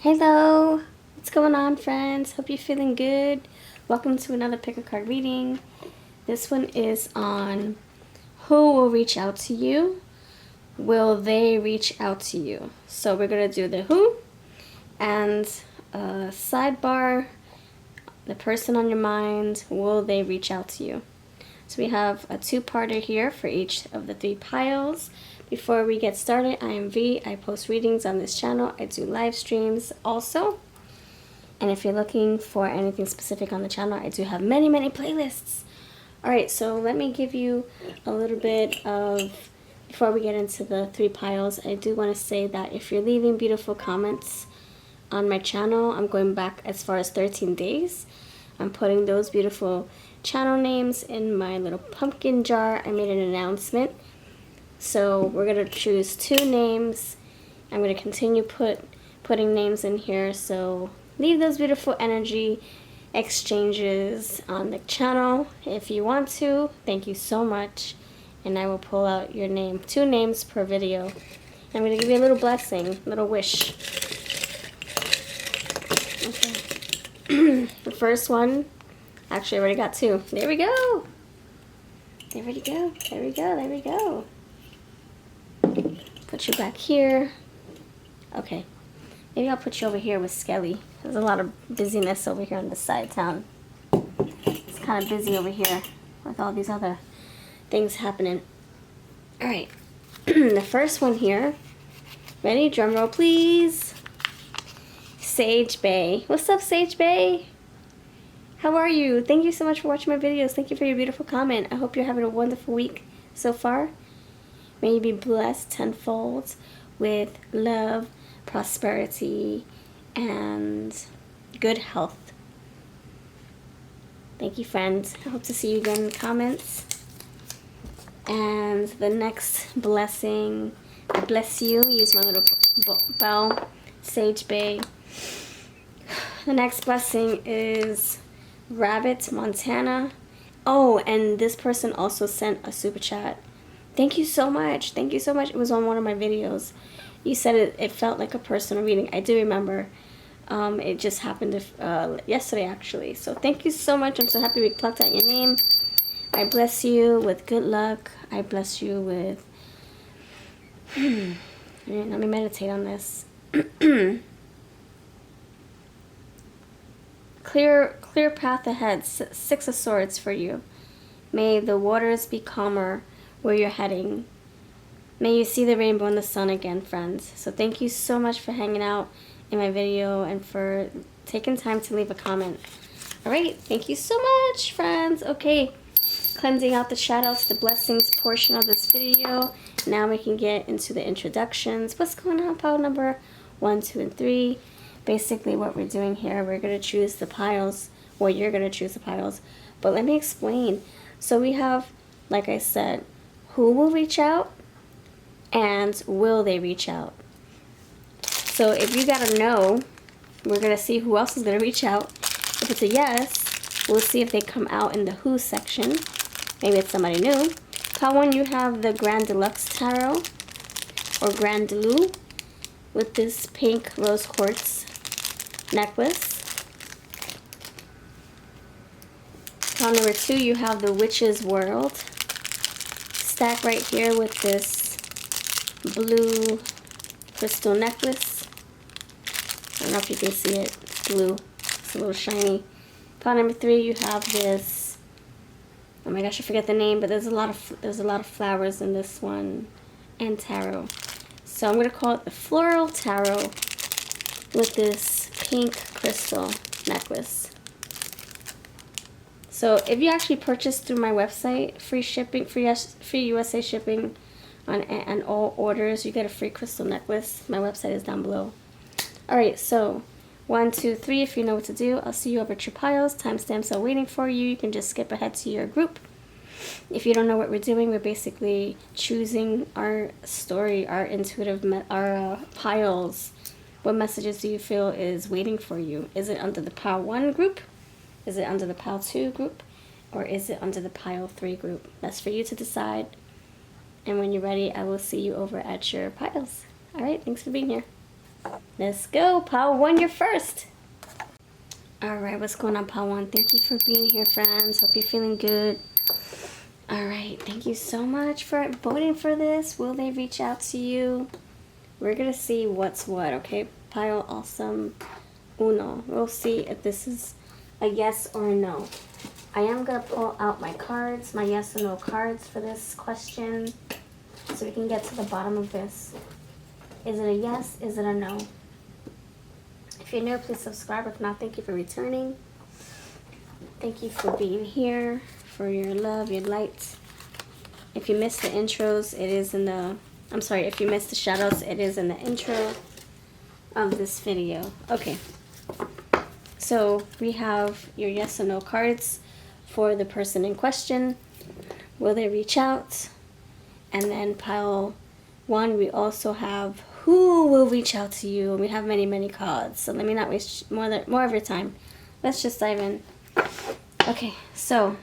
Hello, what's going on, friends? Hope you're feeling good. Welcome to another pick a card reading. This one is on who will reach out to you. Will they reach out to you? So we're going to do the who and sidebar, the person on your mind. Will they reach out to you? So we have a two-parter here for each of the three piles. Before we get started, I am V. I post readings on this channel. I do live streams also. And if you're looking for anything specific on the channel, I do have many, many playlists. Alright, so let me give you a little bit of, before we get into the three piles, I do want to say that if you're leaving beautiful comments on my channel, I'm going back as far as 13 days. I'm putting those beautiful channel names in my little pumpkin jar. I made an announcement. So we're going to choose two names. I'm going to continue putting names in here. So leave those beautiful energy exchanges on the channel if you want to. Thank you so much. And I will pull out your name. Two names per video. I'm going to give you a little blessing, a little wish. Okay. The first one, actually I already got two. There we go. There we go. There we go. There we go. Put you back here. Okay. Maybe I'll put you over here with Skelly. There's a lot of busyness over here on this side of town. It's kind of busy over here with all these other things happening. Alright. The first one here. Ready? Drum roll, please. Sage Bay. What's up, Sage Bay? How are you? Thank you so much for watching my videos. Thank you for your beautiful comment. I hope you're having a wonderful week so far. May you be blessed tenfold with love, prosperity, and good health. Thank you, friends. I hope to see you again in the comments. And the next blessing, I bless you. Use my little bell, Sage Bay. The next blessing is Rabbit, Montana. Oh, and this person also sent a super chat. Thank you so much. Thank you so much. It was on one of my videos. You said it felt like a personal reading. I do remember. It just happened yesterday, actually. So thank you so much. I'm so happy we plucked out your name. I bless you with good luck. I bless you with... Let me meditate on this. Clear path ahead. Six of Swords for you. May the waters be calmer where you're heading. May you see the rainbow and the sun again, friends. So thank you so much for hanging out in my video and for taking time to leave a comment. Alright, thank you so much, friends. Okay, cleansing out the shadows, the blessings portion of this video. Now we can get into the introductions. What's going on, pile number 1, 2, and 3? Basically what we're doing here, we're going to choose the piles. Well, you're going to choose the piles. But let me explain. So we have, like I said, who will reach out and will they reach out. So if you got a no, we're going to see who else is going to reach out. If it's a yes, we'll see if they come out in the who section. Maybe it's somebody new. Pile 1, you have the Grand Deluxe Tarot or Grand Delu with this pink rose quartz necklace. Pile number 2, you have the Witch's World stack right here with this blue crystal necklace. I don't know if you can see it. It's blue. It's a little shiny. Pile number 3, you have this. Oh my gosh, I forget the name, but there's a lot of flowers in this one and tarot. So I'm gonna call it the Floral Tarot with this pink crystal necklace. So if you actually purchase through my website, free shipping, free USA shipping on all orders, you get a free crystal necklace. My website is down below. Alright, so 1, 2, 3, if you know what to do. I'll see you over at your piles. Timestamps are waiting for you. You can just skip ahead to your group. If you don't know what we're doing, we're basically choosing our story, our intuitive, piles. What messages do you feel is waiting for you? Is it under the pile 1 group? Is it under the pile 2 group? Or is it under the pile 3 group? That's for you to decide. And when you're ready, I will see you over at your piles. Alright, thanks for being here. Let's go. Pile 1, you're first. Alright, what's going on, Pile 1? Thank you for being here, friends. Hope you're feeling good. Alright, thank you so much for voting for this. Will they reach out to you? We're going to see what's what, okay? Pile awesome uno. We'll see if this is a yes or a no. I am going to pull out my cards, my yes or no cards for this question, so we can get to the bottom of this. Is it a yes? Is it a no? If you're new, please subscribe. If not, thank you for returning. Thank you for being here, for your love, your light. If you missed the intros, it is in the... I'm sorry, if you missed the shoutouts, it is in the intro of this video. Okay. So we have your yes or no cards for the person in question. Will they reach out? And then pile 1, we also have who will reach out to you. We have many, many cards. So let me not waste more of your time. Let's just dive in. Okay, so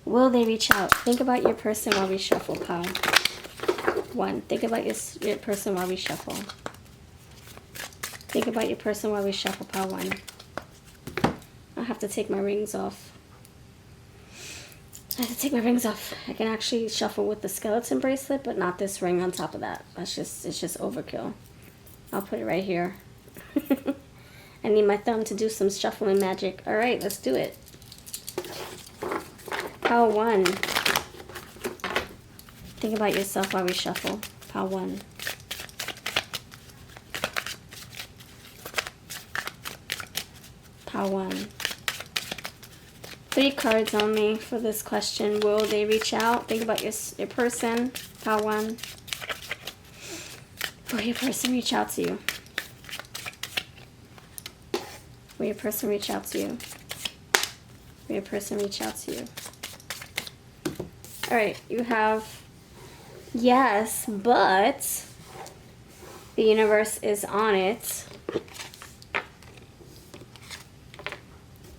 will they reach out? Think about your person while we shuffle, pile 1. Think about your person while we shuffle. Think about your person while we shuffle, pile 1. I have to take my rings off. I have to take my rings off. I can actually shuffle with the skeleton bracelet, but not this ring on top of that. It's just overkill. I'll put it right here. I need my thumb to do some shuffling magic. All right, let's do it. Pile 1. Think about yourself while we shuffle. Pile 1. Pile 1. 3 cards only for this question. Will they reach out? Think about your person. Pile 1. Will your person reach out to you? Will your person reach out to you? Will your person reach out to you? Alright, you have yes, but the universe is on it.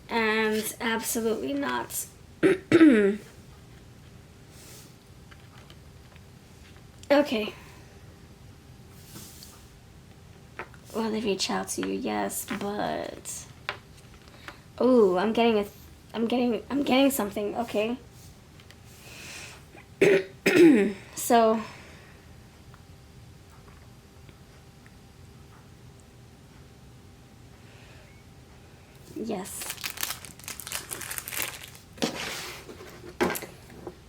And absolutely not. Okay. Will they reach out to you? Yes, but oh, I'm getting something. Okay. So yes.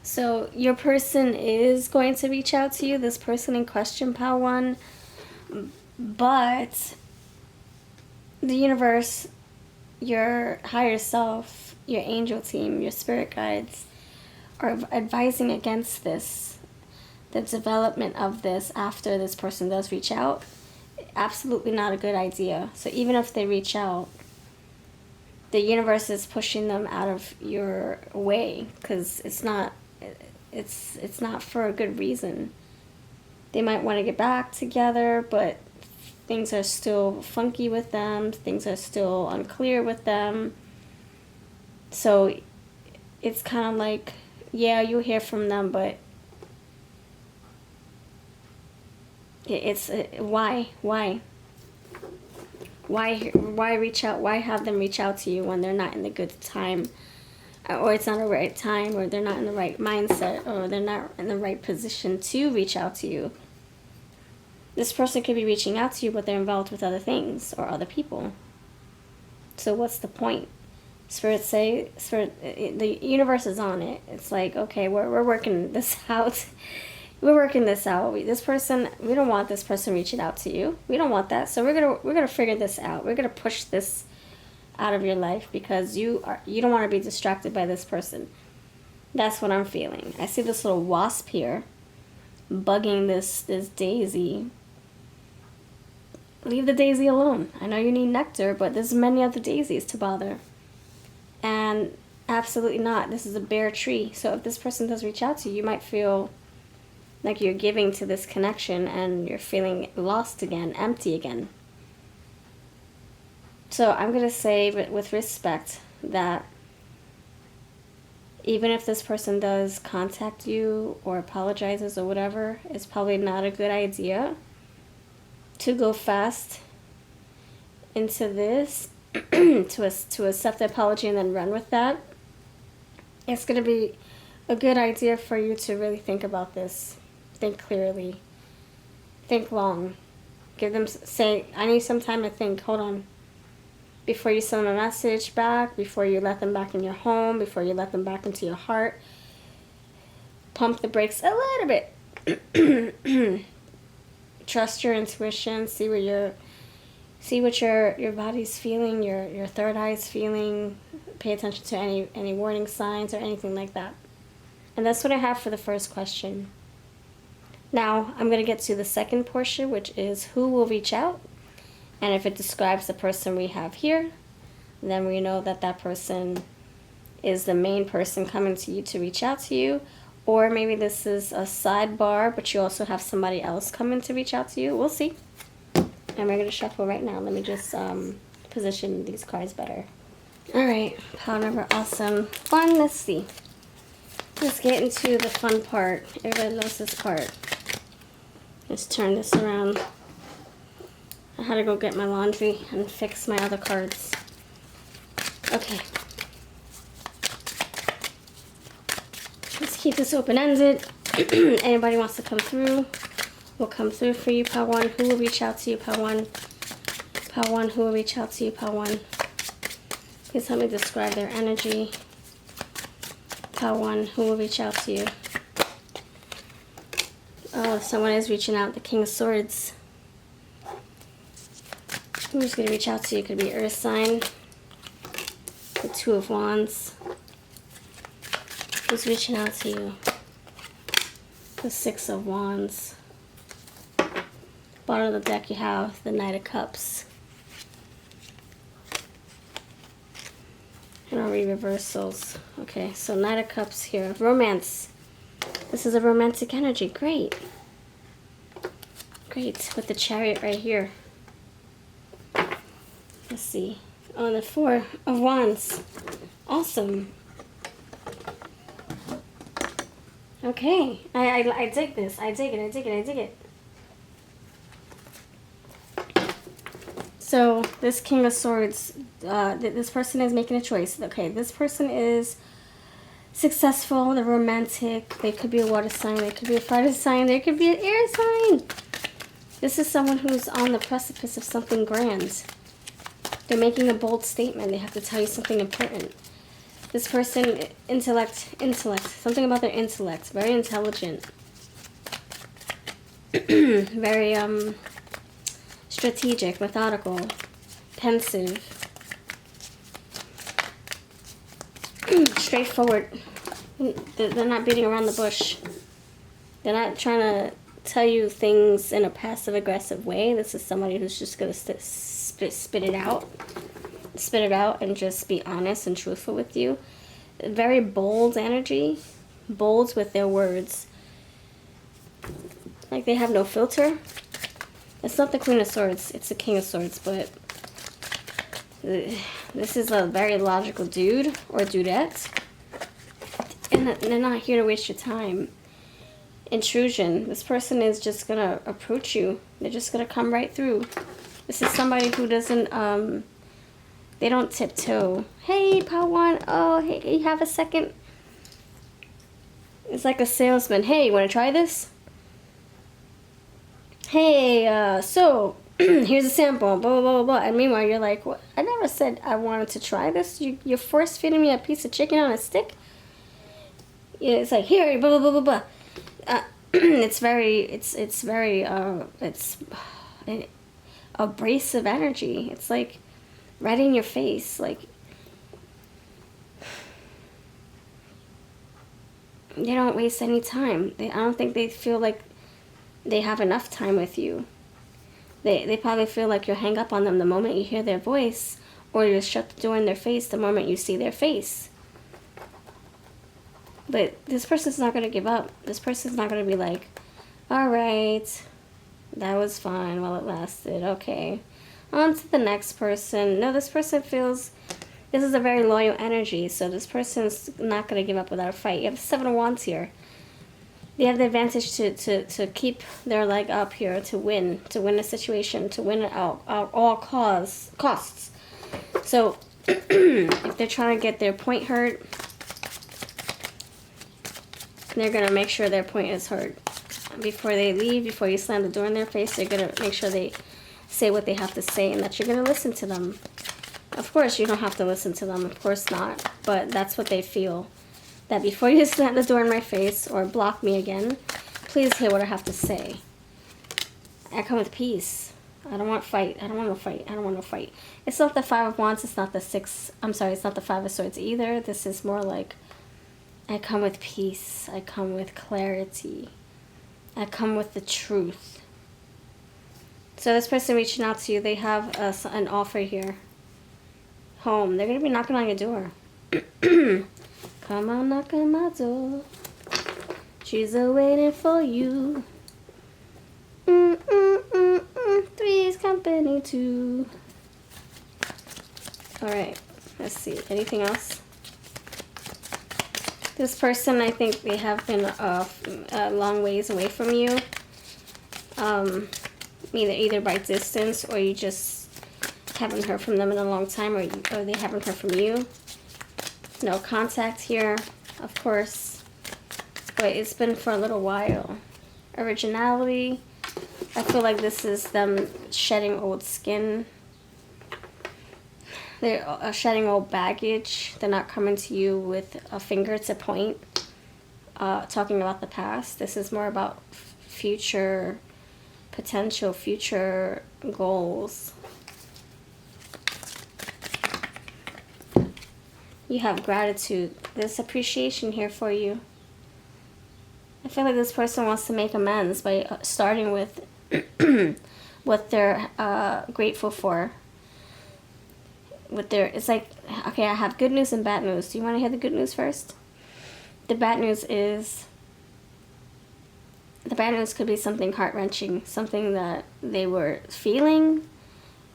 So your person is going to reach out to you, this person in question, pile 1, but the universe, your higher self, your angel team, your spirit guides are advising against this, the development of this after this person does reach out. Absolutely not a good idea. So even if they reach out, the universe is pushing them out of your way because it's not for a good reason. They might want to get back together, but things are still funky with them. Things are still unclear with them. So it's kind of like, yeah, you'll hear from them, but it's why reach out? Why have them reach out to you when they're not in the good time? Or it's not the right time, or they're not in the right mindset, or they're not in the right position to reach out to you. This person could be reaching out to you, but they're involved with other things or other people. So what's the point? The universe is on it. It's like, okay, we're working this out. We're working this out. This person, we don't want this person reaching out to you. We don't want that. So we're gonna figure this out. We're gonna push this out of your life because you don't want to be distracted by this person. That's what I'm feeling. I see this little wasp here bugging this daisy. Leave the daisy alone. I know you need nectar, but there's many other daisies to bother. And absolutely not. This is a bare tree. So if this person does reach out to you, you might feel like you're giving to this connection and you're feeling lost again, empty again. So I'm going to say with respect that even if this person does contact you or apologizes or whatever, it's probably not a good idea to go fast into this, to accept the apology and then run with that, it's going to be a good idea for you to really think about this. Think clearly. Think long. Give them, say, I need some time to think. Hold on. Before you send them a message back, before you let them back in your home, before you let them back into your heart, pump the brakes a little bit. Trust your intuition. See what your body's feeling, your third eye's feeling. Pay attention to any warning signs or anything like that. And that's what I have for the first question. Now, I'm going to get to the second portion, which is who will reach out. And if it describes the person we have here, then we know that that person is the main person coming to you to reach out to you. Or maybe this is a sidebar, but you also have somebody else coming to reach out to you. We'll see. And we're going to shuffle right now. Let me just position these cards better. All right, pile number awesome. Fun, let's see. Let's get into the fun part. Everybody loves this part. Let's turn this around. I had to go get my laundry and fix my other cards. Okay. Let's keep this open-ended. Anybody wants to come through, will come through for you. Pile 1, who will reach out to you? Pile 1. Pile 1, who will reach out to you? Pile 1. Please help me describe their energy. Pile 1, who will reach out to you? Oh, someone is reaching out. The King of Swords. Who's going to reach out to you? Could be Earth sign. The Two of Wands. Who's reaching out to you? The Six of Wands. Bottom of the deck you have the Knight of Cups. And I'll read reversals. Okay, so Knight of Cups here. Romance. This is a romantic energy. Great. Great. With the Chariot right here. Let's see. Oh, the Four of Wands. Awesome. Okay. I dig this. I dig it. So, this King of Swords, this person is making a choice. Okay, this person is successful, they're romantic, they could be a water sign, they could be a fire sign, they could be an air sign. This is someone who's on the precipice of something grand. They're making a bold statement. They have to tell you something important. This person, intellect, something about their intellect, very intelligent, very strategic, methodical, pensive, straightforward. They're not beating around the bush. They're not trying to tell you things in a passive-aggressive way. This is somebody who's just going to spit it out. Spit it out and just be honest and truthful with you. Very bold energy. Bold with their words. Like they have no filter. It's not the Queen of Swords. It's the King of Swords, but this is a very logical dude or dudette. And they're not here to waste your time. Intrusion. This person is just going to approach you. They're just going to come right through. This is somebody who doesn't, they don't tiptoe. Hey, pile 1. Oh, hey, you have a second? It's like a salesman. Hey, you want to try this? Hey, so, here's a sample, blah, blah, blah, blah. And meanwhile, you're like, what? I never said I wanted to try this. You're force-feeding me a piece of chicken on a stick? Yeah, it's like, here, blah, blah, blah, blah, blah. It's very abrasive energy. It's like right in your face. Like, they don't waste any time. I don't think they feel like they have enough time with you. They probably feel like you'll hang up on them the moment you hear their voice, or you'll shut the door in their face the moment you see their face. But this person's not going to give up. This person's not going to be like, all right, that was fine while it lasted. Okay, on to the next person. No, this person feels this is a very loyal energy, so this person's not going to give up without a fight. You have 7 of Wands here. they have the advantage to keep their leg up here, to win a situation, to win at all costs. So if they're trying to get their point heard, they're going to make sure their point is heard. Before they leave, before you slam the door in their face, they're going to make sure they say what they have to say and that you're going to listen to them. Of course, you don't have to listen to them. Of course not. But that's what they feel. That before you slam the door in my face or block me again, please hear what I have to say. I come with peace. I don't want fight. I don't want no fight. I don't want no fight. It's not the Five of Wands. It's not the Six. I'm sorry. It's not the Five of Swords either. This is more like I come with peace. I come with clarity. I come with the truth. So this person reaching out to you, they have an offer here. Home. They're going to be knocking on your door. Come on, knock on my door. She's waiting for you. Three's company too. Alright, let's see. Anything else? This person, I think they have been a long ways away from you. Either by distance, or you just haven't heard from them in a long time, or they haven't heard from you. No contact here, of course, but it's been for a little while. Originality, I feel like this is them shedding old skin. They're shedding old baggage. They're not coming to you with a finger to point, talking about the past. This is more about future potential, future goals. You have gratitude. There's appreciation here for you. I feel like this person wants to make amends by starting with what they're grateful for. It's like, okay, I have good news and bad news. Do you want to hear the good news first? The bad news could be something heart-wrenching, something that they were feeling,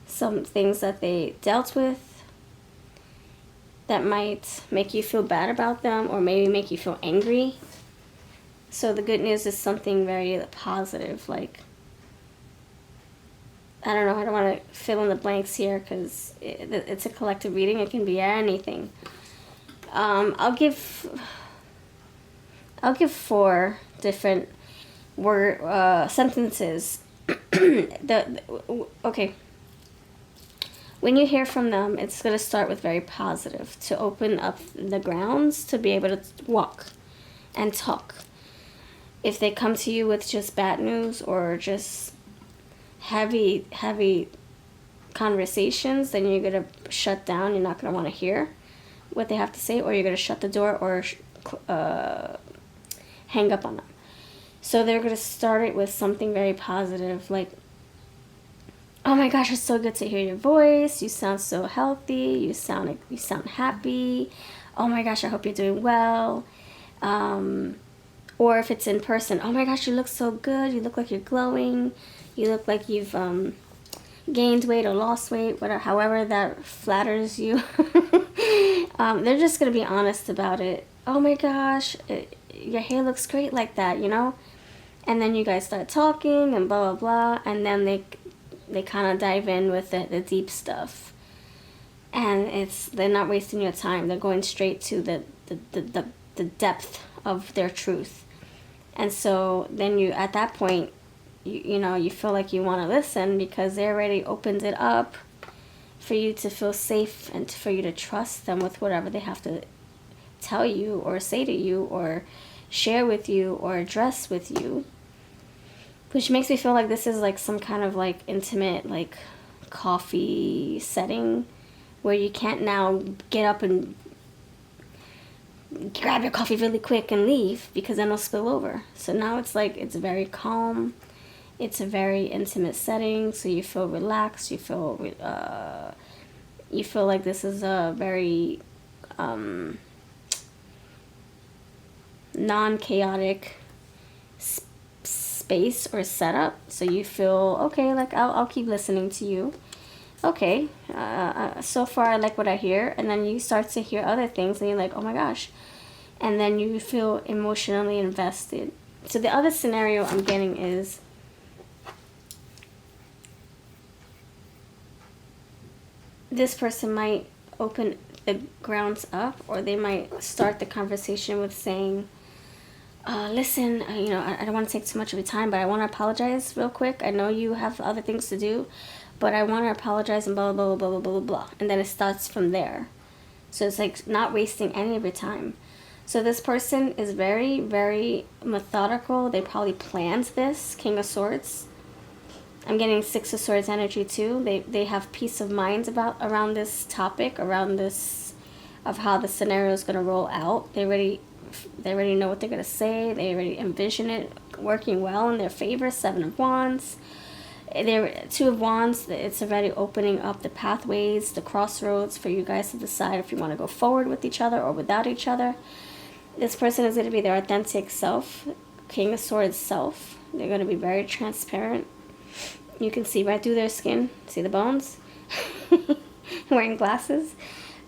some things that they dealt with that might make you feel bad about them, or maybe make you feel angry. So the good news is something very positive, like, I don't know, I don't want to fill in the blanks here because it's a collective reading. It can be anything. I'll give 4 different sentences. Okay. When you hear from them, it's going to start with very positive, to open up the grounds to be able to walk and talk. If they come to you with just bad news or just heavy conversations, then you're going to shut down. You're not going to want to hear what they have to say, or you're going to shut the door or hang up on them. So they're going to start it with something very positive, like, oh my gosh, it's so good to hear your voice. You sound so healthy. You sound happy. Oh my gosh, I hope you're doing well. Or if it's in person, oh my gosh, you look so good. You look like you're glowing. You look like you've gained weight or lost weight, whatever, however that flatters you. They're just going to be honest about it. Oh my gosh, your hair looks great like that, you know? And then you guys start talking and blah, blah, blah. And then they kind of dive in with the deep stuff. And they're not wasting your time. They're going straight to the depth of their truth. And so then at that point, you feel like you want to listen because they already opened it up for you to feel safe and for you to trust them with whatever they have to tell you or say to you or share with you or address with you. Which makes me feel like this is like some kind of like intimate like coffee setting where you can't now get up and grab your coffee really quick and leave because then it'll spill over. So now it's like it's very calm. It's a very intimate setting, so you feel relaxed. You feel like this is a very non-chaotic space or setup. So you feel okay. Like I'll keep listening to you. Okay, so far I like what I hear, and then you start to hear other things, and you're like, oh my gosh, and then you feel emotionally invested So the other scenario I'm getting is this person might open the grounds up, or they might start the conversation with saying, listen, you know, I don't want to take too much of your time, but I want to apologize real quick. I know you have other things to do, but I want to apologize and blah, blah, blah, blah, blah, blah, blah. And then it starts from there. So it's like not wasting any of your time. So this person is very, very methodical. They probably planned this, King of Swords. I'm getting Six of Swords energy too. They have peace of mind around this topic, around this, of how the scenario is going to roll out. They already know what they're going to say. They already envision it working well in their favor. Seven of Wands. Two of Wands, it's already opening up the pathways, the crossroads for you guys to decide if you want to go forward with each other or without each other. This person is going to be their authentic self, King of Swords self. They're going to be very transparent. You can see right through their skin. See the bones? Wearing glasses.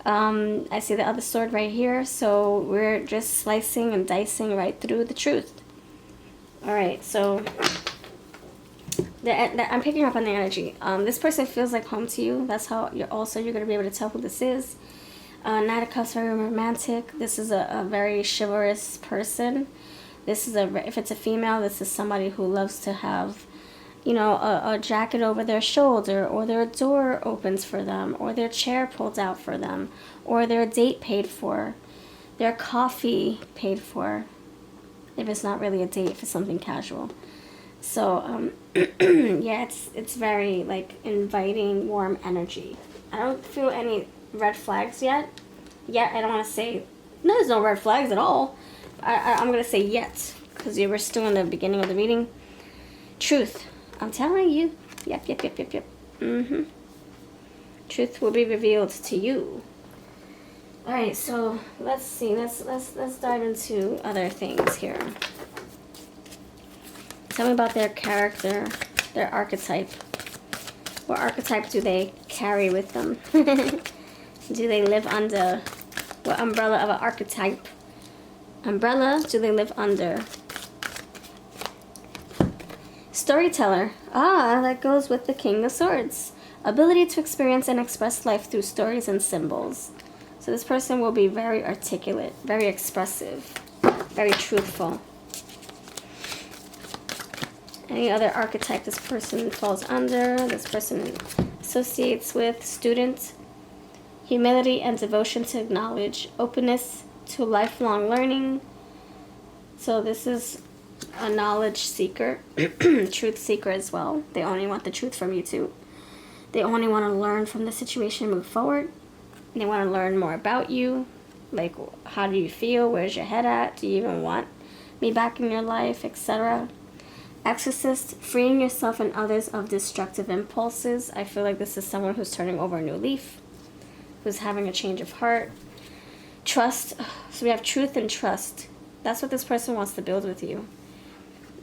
I see the other sword right here. So we're just slicing and dicing right through the truth. Alright, so I'm picking up on the energy. This person feels like home to you. That's how you're going to be able to tell who this is. Knight of Cups, very romantic. This is a very chivalrous person. This is if it's a female, this is somebody who loves to have, you know, a jacket over their shoulder, or their door opens for them, or their chair pulled out for them, or their date paid for, their coffee paid for, if it's not really a date, if it's something casual. So, yeah, it's very, like, inviting, warm energy. I don't feel any red flags yet. I don't want to say, no, there's no red flags at all. I'm going to say yet, because you were still in the beginning of the reading. Truth. I'm telling you. Yep. Truth will be revealed to you. Alright, so let's see. Let's dive into other things here. Tell me about their character, their archetype. What archetype do they carry with them? Do they live under? What umbrella of an archetype? Umbrella do they live under? Storyteller. That goes with the King of Swords. Ability to experience and express life through stories and symbols. So this person will be very articulate, very expressive, very truthful. Any other archetype this person falls under, this person associates with? Student. Humility and devotion to knowledge. Openness to lifelong learning. So this is a knowledge seeker, truth seeker as well. They only want the truth from you too. They only want to learn from the situation, move forward. They want to learn more about you. Like, how do you feel? Where's your head at? Do you even want me back in your life, etc.? Exorcist, freeing yourself and others of destructive impulses. I feel like this is someone who's turning over a new leaf, who's having a change of heart. Trust. So we have truth and trust. That's what this person wants to build with you.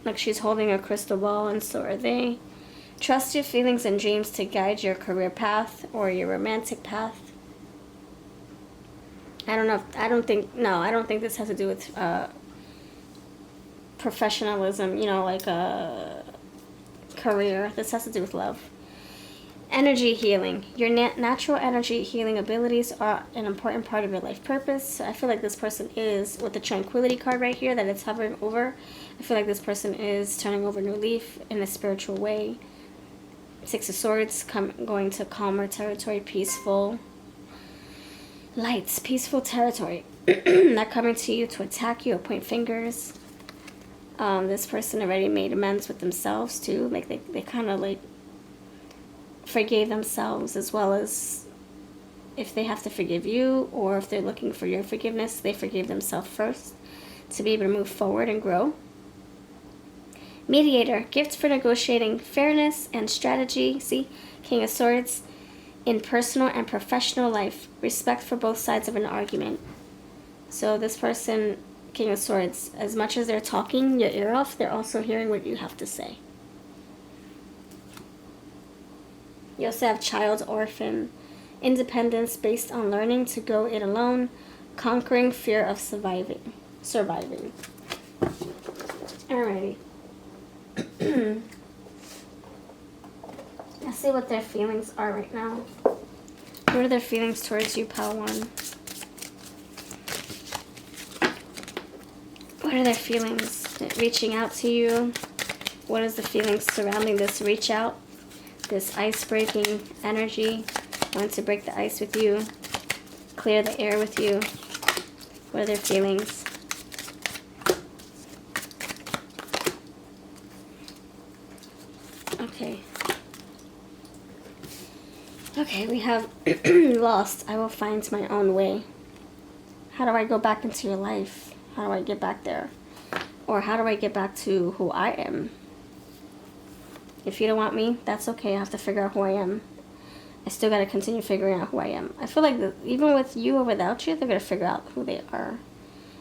Like, she's holding a crystal ball, and so are they. Trust your feelings and dreams to guide your career path or your romantic path. I don't think this has to do with professionalism, you know, like a career. This has to do with love. Energy healing. Your natural energy healing abilities are an important part of your life purpose. So I feel like this person is, with the Tranquility card right here that it's hovering over, I feel like this person is turning over a new leaf in a spiritual way. Six of Swords, going to calmer territory, peaceful. Lights, peaceful territory. Not coming to you to attack you or point fingers. This person already made amends with themselves too. Like, they kind of like forgave themselves, as well as if they have to forgive you, or if they're looking for your forgiveness, they forgave themselves first to be able to move forward and grow. Mediator, gift for negotiating fairness and strategy. See, King of Swords. In personal and professional life, respect for both sides of an argument. So this person, King of Swords, as much as they're talking your ear off, they're also hearing what you have to say. You also have child, orphan. Independence based on learning to go it alone. Conquering fear of surviving. All Alrighty. Let's see what their feelings are right now. What are their feelings towards you, Pile 1? What are their feelings reaching out to you? What is the feelings surrounding this reach out? This ice-breaking energy? Want to break the ice with you? Clear the air with you? What are their feelings? Okay. Okay, we have lost. I will find my own way. How do I go back into your life? How do I get back there? Or how do I get back to who I am? If you don't want me, that's okay. I have to figure out who I am. I still got to continue figuring out who I am. I feel like even with you or without you, they're going to figure out who they are.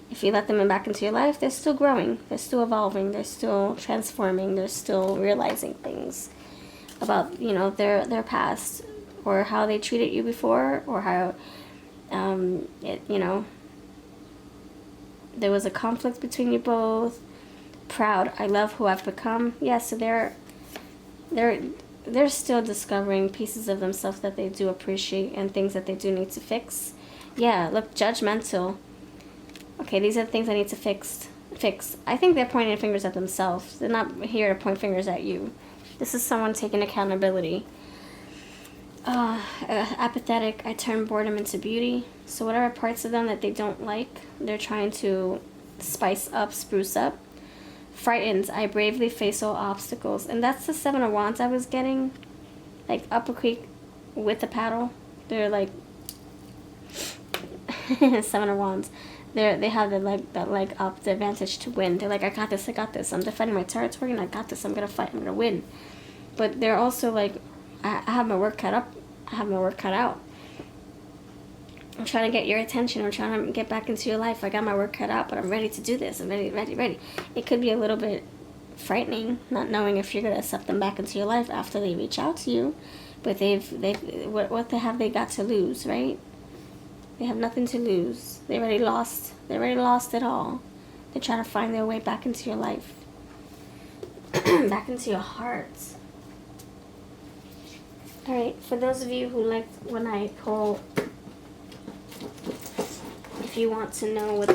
If you let them in back into your life, they're still growing. They're still evolving. They're still transforming. They're still realizing things about, you know, their past, or how they treated you before, or how, you know, there was a conflict between you both. Proud. I love who I've become. Yeah, so they're still discovering pieces of themselves that they do appreciate and things that they do need to fix. Yeah, look, judgmental. Okay, these are the things I need to fix. I think they're pointing fingers at themselves. They're not here to point fingers at you. This is someone taking accountability. Apathetic. I turn boredom into beauty. So whatever parts of them that they don't like, they're trying to spice up, spruce up. Frightened. I bravely face all obstacles. And that's the 7 of Wands I was getting. Like up a creek with a paddle. They're like 7 of Wands. They have the leg up, the advantage to win. They're like, I got this. I'm defending my territory and I got this. I'm gonna fight. I'm gonna win. But they're also like, I have my work cut up. I have my work cut out. I'm trying to get your attention. I'm trying to get back into your life. I got my work cut out, but I'm ready to do this. I'm ready. It could be a little bit frightening, not knowing if you're going to accept them back into your life after they reach out to you. But what have they got to lose, right? They have nothing to lose. They already lost. They already lost it all. They're trying to find their way back into your life. Back into your heart. Alright, for those of you who like when I pull, if you want to know what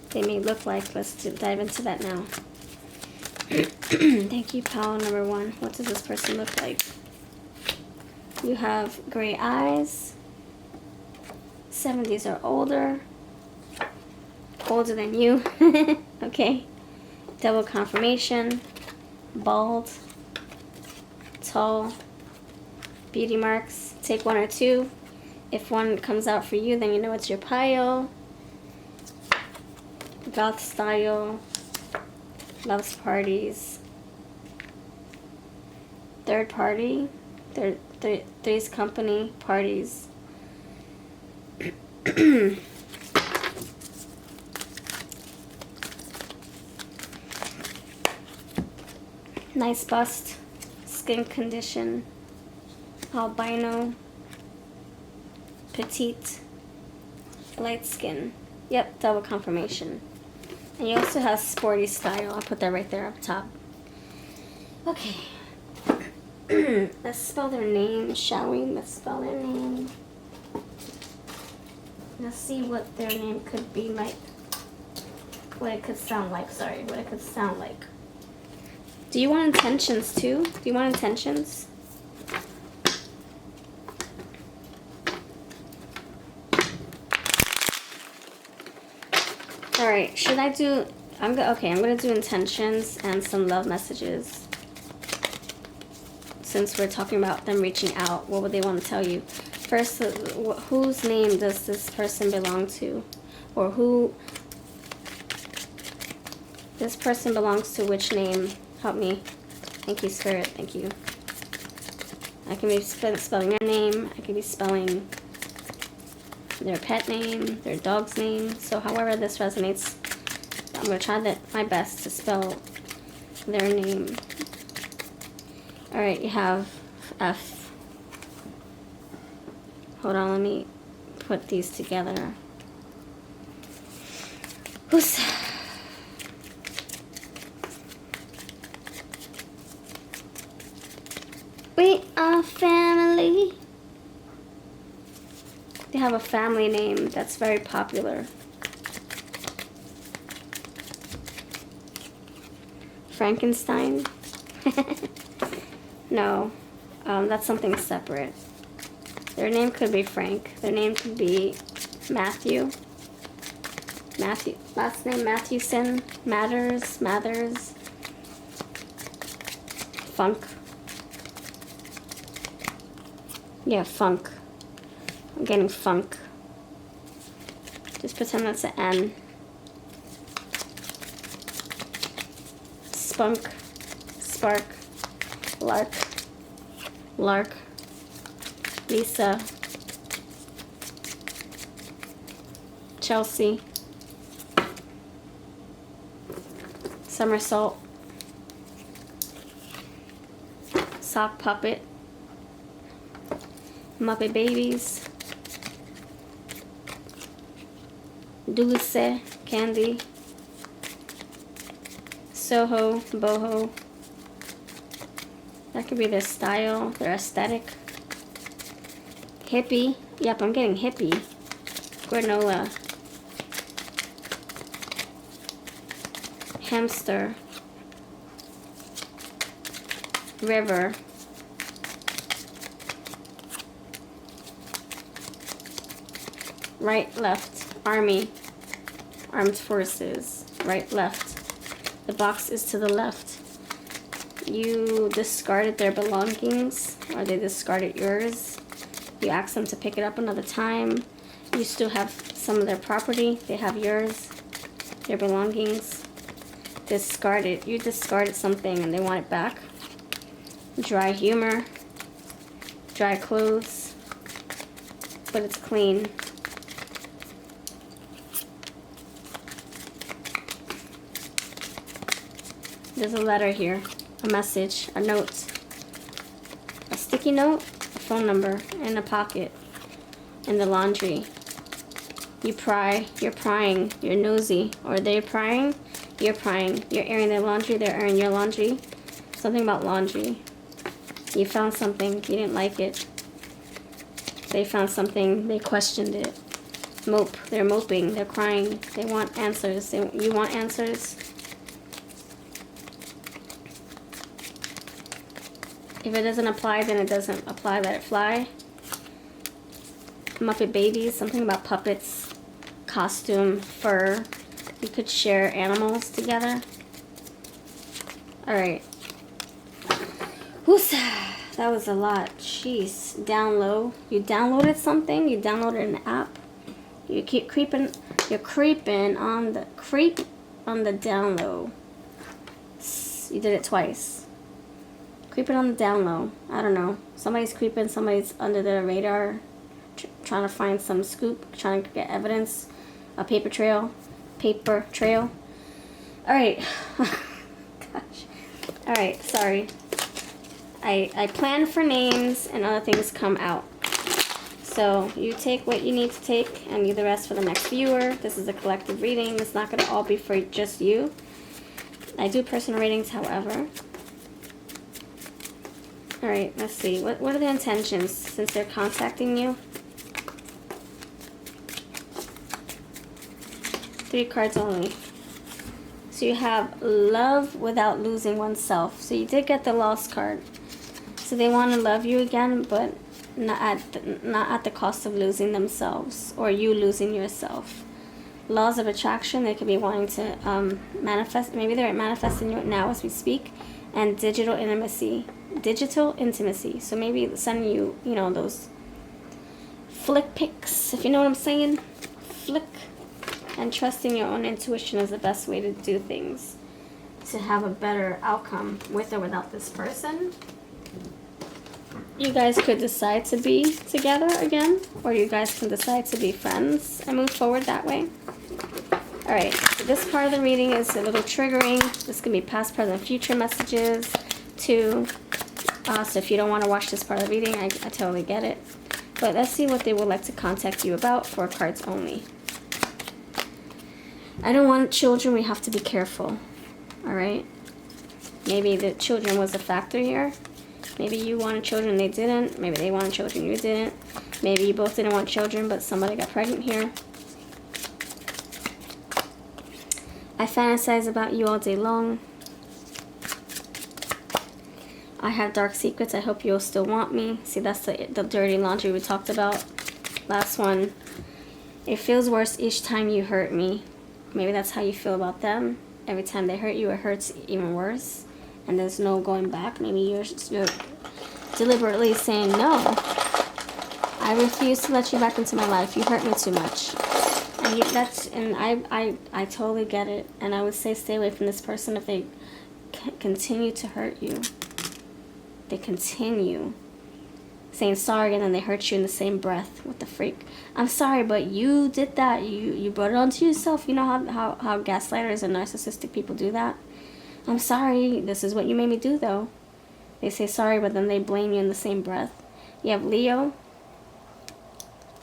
they may look like, let's dive into that now. Thank you, pal number 1. What does this person look like? You have gray eyes, 70s or older than you, okay, double confirmation, bald, tall, beauty marks. Take 1 or 2. If one comes out for you, then you know it's your pile. Goth style, loves parties, third party, three's company, parties. Nice bust, skin condition, albino, petite, light skin. Yep, double confirmation. And you also have sporty style. I'll put that right there up top. Okay. Let's spell their name, shall we? Let's spell their name. Let's see what their name could be like. What it could sound like, sorry. What it could sound like. Do you want intentions too? Do you want intentions? Alright, should I do... I'm going to do intentions and some love messages. Since we're talking about them reaching out, what would they want to tell you? First, whose name does this person belong to? Or who... This person belongs to which name? Help me. Thank you, Spirit. Thank you. I can be spelling their name. I can be spelling their pet name, their dog's name. So however this resonates, I'm going to try my best to spell their name. Alright, you have F. Hold on, let me put these together. family. They have a family name that's very popular. Frankenstein? No, that's something separate. Their name could be Frank. Their name could be Matthew. Last name Matthewson. Mathers. Funk. Yeah, Funk. I'm getting Funk. Just pretend that's an N. Spunk. Spark. Lark. Lisa. Chelsea. Somersault. Sock puppet. Muppet Babies. Dulce, Candy. Soho, Boho. That could be their style, their aesthetic. Hippie. Yep, I'm getting hippie. Granola. Hamster. River. Right, left. Army. Armed forces. Right, left. The box is to the left. You discarded their belongings, or they discarded yours. You asked them to pick it up another time. You still have some of their property. They have yours. Their belongings. Discarded. You discarded something and they want it back. Dry humor. Dry clothes. But it's clean. There's a letter here. A message. A note. A sticky note. A phone number. In a pocket. In the laundry. You pry. You're prying. You're nosy. Or they're prying. You're prying. You're airing their laundry. They're airing your laundry. Something about laundry. You found something. You didn't like it. They found something. They questioned it. Mope. They're moping. They're crying. They want answers. You want answers. If it doesn't apply, then it doesn't apply. Let it fly. Muppet Babies. Something about puppets. Costume. Fur. You could share animals together. Alright. That was a lot. Jeez. Download. You downloaded something. You downloaded an app. You keep creeping. You're creeping on the download. You did it twice. Creeping on the download. I don't know. Somebody's creeping. Somebody's under the radar. Trying to find some scoop. Trying to get evidence. A paper trail. Alright. Gosh. Alright, sorry. I plan for names and other things come out. So you take what you need to take and leave the rest for the next viewer. This is a collective reading. It's not going to all be for just you. I do personal readings, however. Alright, let's see. What are the intentions since they're contacting you? 3 cards only. So you have love without losing oneself. So you did get the lost card. So they want to love you again, but not at the cost of losing themselves or you losing yourself. Laws of attraction, they could be wanting to manifest. Maybe they're manifesting you now as we speak. And digital intimacy. So maybe sending you, those flick pics, if you know what I'm saying. Flick. And trusting your own intuition is the best way to do things. To have a better outcome with or without this person. You guys could decide to be together again. Or you guys can decide to be friends and move forward that way. Alright, so this part of the reading is a little triggering. This can be past, present, future messages too. So if you don't want to watch this part of the reading, I totally get it. But let's see what they would like to contact you about for cards only. I don't want children. We have to be careful. Alright? Maybe the children was a factor here. Maybe you wanted children, they didn't. Maybe they wanted children, you didn't. Maybe you both didn't want children, but somebody got pregnant here. I fantasize about you all day long. I have dark secrets. I hope you'll still want me. See, that's the dirty laundry we talked about. Last one. It feels worse each time you hurt me. Maybe that's how you feel about them. Every time they hurt you, it hurts even worse. And there's no going back. Maybe you're deliberately saying, no, I refuse to let you back into my life. You hurt me too much. And I totally get it. And I would say stay away from this person if they continue to hurt you. They continue saying sorry and then they hurt you in the same breath. What the freak? I'm sorry, but you did that. You brought it onto yourself. You know how gaslighters and narcissistic people do that? I'm sorry. This is what you made me do, though. They say sorry, but then they blame you in the same breath. You have Leo.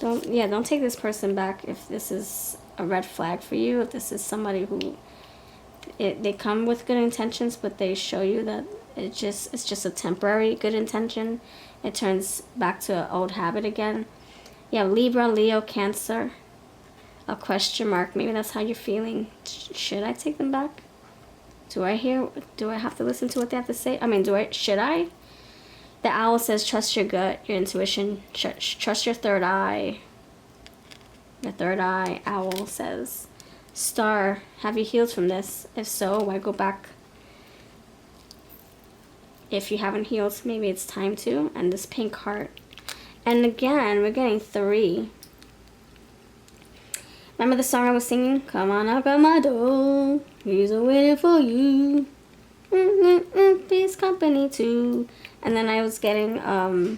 Don't take this person back if this is a red flag for you. If this is somebody who they come with good intentions, but they show you that it's just a temporary good intention. It turns back to an old habit again. You have Libra, Leo, Cancer, a question mark. Maybe that's how you're feeling. Should I take them back? Do I have to listen to what they have to say? I mean, should I? The owl says trust your gut, your intuition, trust your third eye. The third eye owl says, Star, have you healed from this? If so, why go back? If you haven't healed, maybe it's time to. And this pink heart. And again, we're getting 3. Remember the song I was singing? Come on, knock on my door. He's waiting for you. Peace company too. And then I was getting, I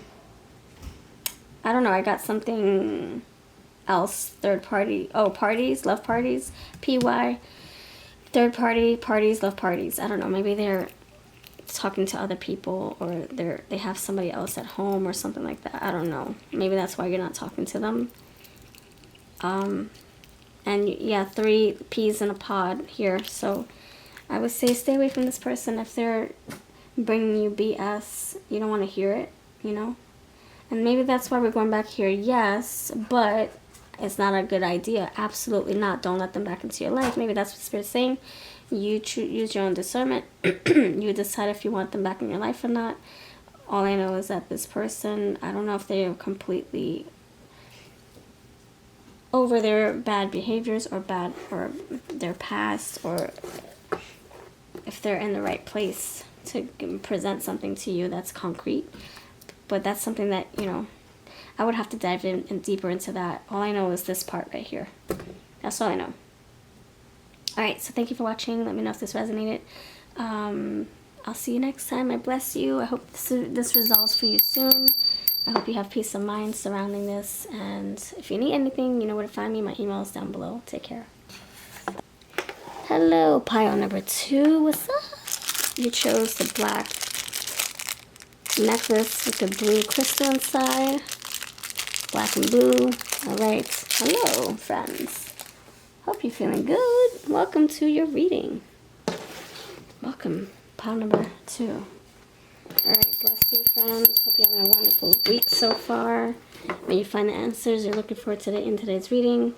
don't know, I got something else. Third party. Oh, parties, love parties. PY. Third party, parties, love parties. I don't know, maybe they're talking to other people, or they have somebody else at home or something like that. I don't know. Maybe that's why you're not talking to them. And yeah, 3 peas in a pod here. So I would say stay away from this person. If they're bringing you BS, you don't want to hear it, you know. And maybe that's why we're going back here. Yes, but it's not a good idea. Absolutely not. Don't let them back into your life. Maybe that's what Spirit's saying. You use your own discernment. You decide if you want them back in your life or not. All I know is that this person, I don't know if they are completely over their bad behaviors or their past, or if they're in the right place to present something to you that's concrete. But that's something that, you know, I would have to dive in deeper into that. All I know is this part right here. That's all I know. Alright, so thank you for watching. Let me know if this resonated. I'll see you next time. I bless you. I hope this resolves for you soon. I hope you have peace of mind surrounding this. And if you need anything, you know where to find me. My email is down below. Take care. Hello, pile number 2. What's up? You chose the black necklace with the blue crystal inside. Black and blue. Alright. Hello, friends. Hope you're feeling good. Welcome to your reading. Welcome, pile number 2. Alright, bless you, friends. Hope you're having a wonderful week so far. May you find the answers you're looking for today in today's reading.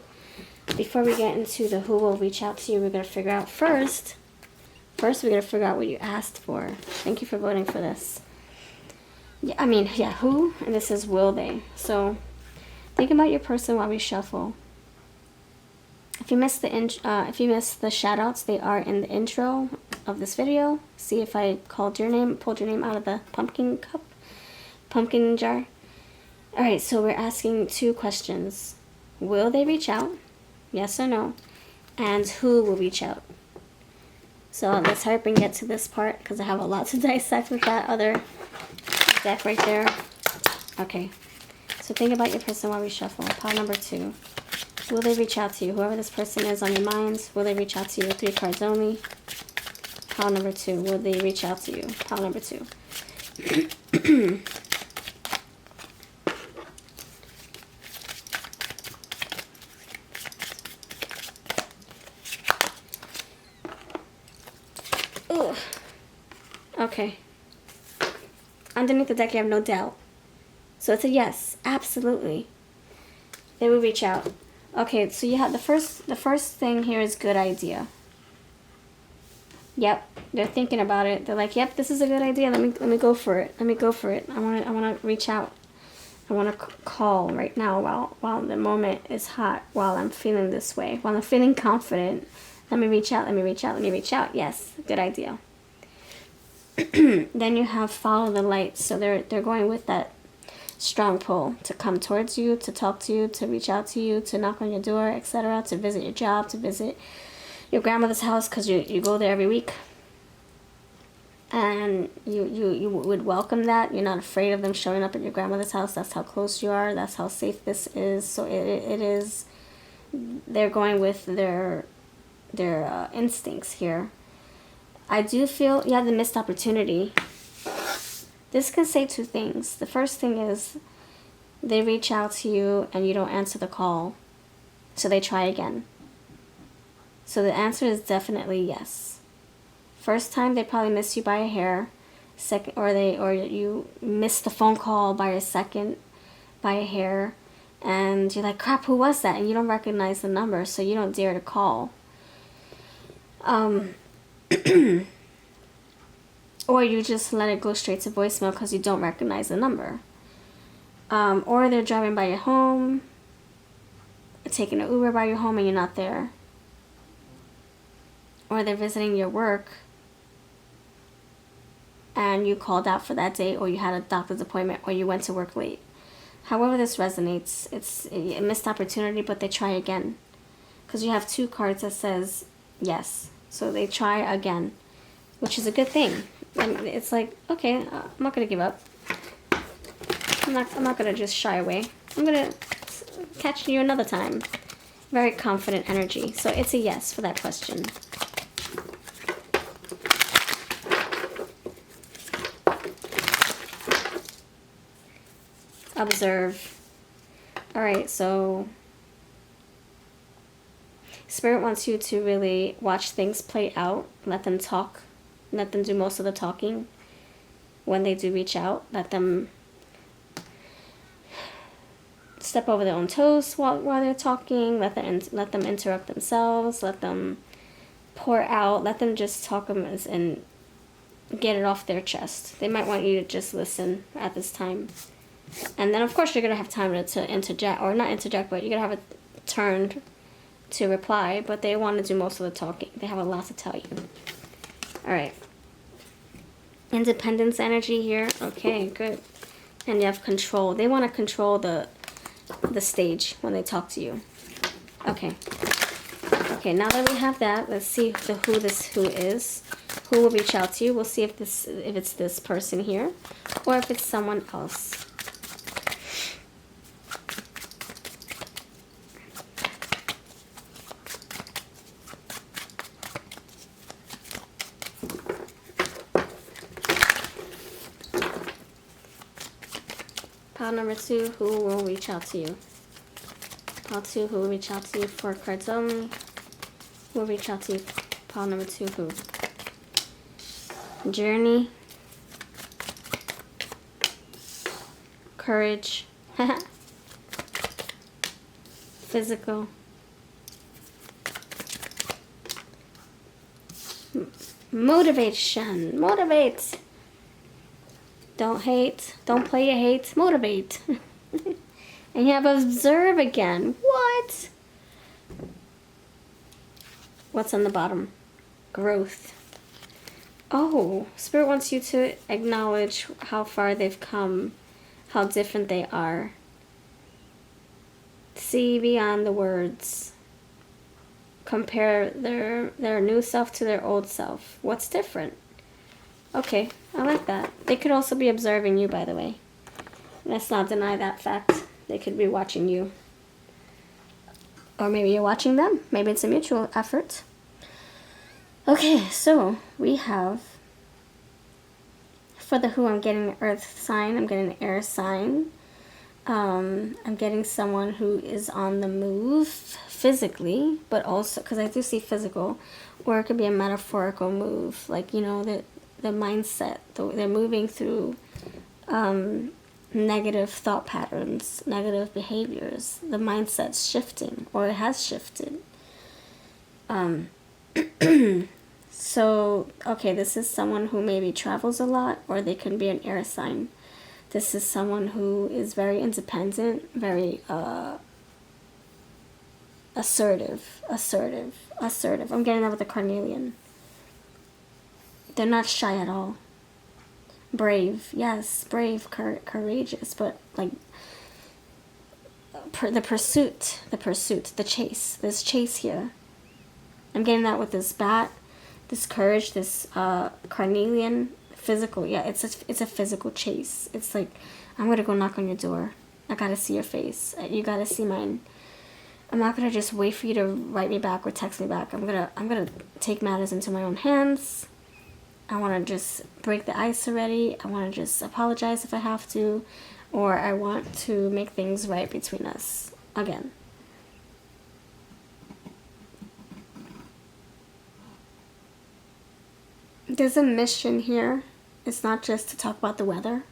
Before we get into the who will reach out to you, we're going to figure out first we're going to figure out what you asked for. Thank you for voting for this. Yeah, who? And this is will they. So, think about your person while we shuffle. If you missed the shout outs, they are in the intro of this video. See if I pulled your name out of the pumpkin jar. Alright, so we're asking 2 questions. Will they reach out? Yes or no? And who will reach out? So let's hurry up and get to this part, because I have a lot to dissect with that other deck right there. Okay, so think about your person while we shuffle. Pile number 2. Will they reach out to you? Whoever this person is on your minds, will they reach out to you? 3 cards only. Pile number 2. Will they reach out to you? Pile number 2. Ooh. Okay. Underneath the deck, you have no doubt. So it's a yes, absolutely. They will reach out. Okay, so you have the first thing here is good idea. Yep, they're thinking about it. They're like, yep, this is a good idea. Let me go for it. Let me go for it. I want to reach out. I want to call right now while the moment is hot. While I'm feeling this way. While I'm feeling confident. Let me reach out. Let me reach out. Let me reach out. Yes, good idea. Then you have follow the light. So they're going with that strong pull to come towards you, to talk to you, to reach out to you, to knock on your door, etc., to visit your job, to visit your grandmother's house because you go there every week, and you would welcome that. You're not afraid of them showing up at your grandmother's house. That's how close you are. That's how safe this is. So it is. They're going with their instincts here. I do feel you have the missed opportunity. This can say two things. The first thing is they reach out to you and you don't answer the call, so they try again. So the answer is definitely yes. First time they probably miss you by a hair. Second, or you miss the phone call by a second, by a hair, and you're like, crap, who was that? And you don't recognize the number, so you don't dare to call. Or you just let it go straight to voicemail because you don't recognize the number. Or they're driving by your home, taking an Uber by your home and you're not there. Or they're visiting your work and you called out for that day, or you had a doctor's appointment, or you went to work late. However this resonates, it's a missed opportunity, but they try again. Because you have two cards that says yes. So they try again, which is a good thing. And it's like, okay, I'm not going to give up. I'm not going to just shy away. I'm going to catch you another time. Very confident energy. So it's a yes for that question. Observe. Alright, so Spirit wants you to really watch things play out. Let them talk. Let them do most of the talking. When they do reach out, let them step over their own toes while they're talking. Let them interrupt themselves. Let them pour out. Let them just talk and get it off their chest. They might want you to just listen at this time. And then, of course, you're going to have time to interject. Or not interject, but you're going to have a turn to reply. But they want to do most of the talking. They have a lot to tell you. Alright. Independence energy here. Okay, good. And you have control. They want to control the stage when they talk to you. Okay. Okay, now that we have that, let's see who is. Who will reach out to you. We'll see if it's this person here or if it's someone else. Pile number 2, who will reach out to you? Pile 2, who will reach out to you? 4 cards only. Who will reach out to you? Pile number 2, who? Journey. Courage. Physical. Motivation. Motivate. Don't hate. Don't play your hate. Motivate. And you have observe again. What? What's on the bottom? Growth. Oh, Spirit wants you to acknowledge how far they've come, how different they are. See beyond the words. Compare their new self to their old self. What's different? Okay, I like that. They could also be observing you, by the way. Let's not deny that fact. They could be watching you. Or maybe you're watching them. Maybe it's a mutual effort. Okay, so we have, for the who, I'm getting an earth sign. I'm getting an air sign. I'm getting someone who is on the move physically, but also, because I do see physical, or it could be a metaphorical move. Like, you know, the mindset. They're moving through negative thought patterns, negative behaviors. The mindset's shifting, or it has shifted. So, okay, this is someone who maybe travels a lot, or they can be an air sign. This is someone who is very independent, very assertive. I'm getting that with the carnelian. They're not shy at all. Brave, yes, brave, courageous, but like the pursuit, the chase. There's chase here. I'm getting that with this bat, this courage, this carnelian, physical. Yeah, it's a physical chase. It's like, I'm gonna go knock on your door. I gotta see your face. You gotta see mine. I'm not gonna just wait for you to write me back or text me back. I'm gonna take matters into my own hands. I want to just break the ice already. I want to just apologize if I have to, or I want to make things right between us again. There's a mission here. It's not just to talk about the weather.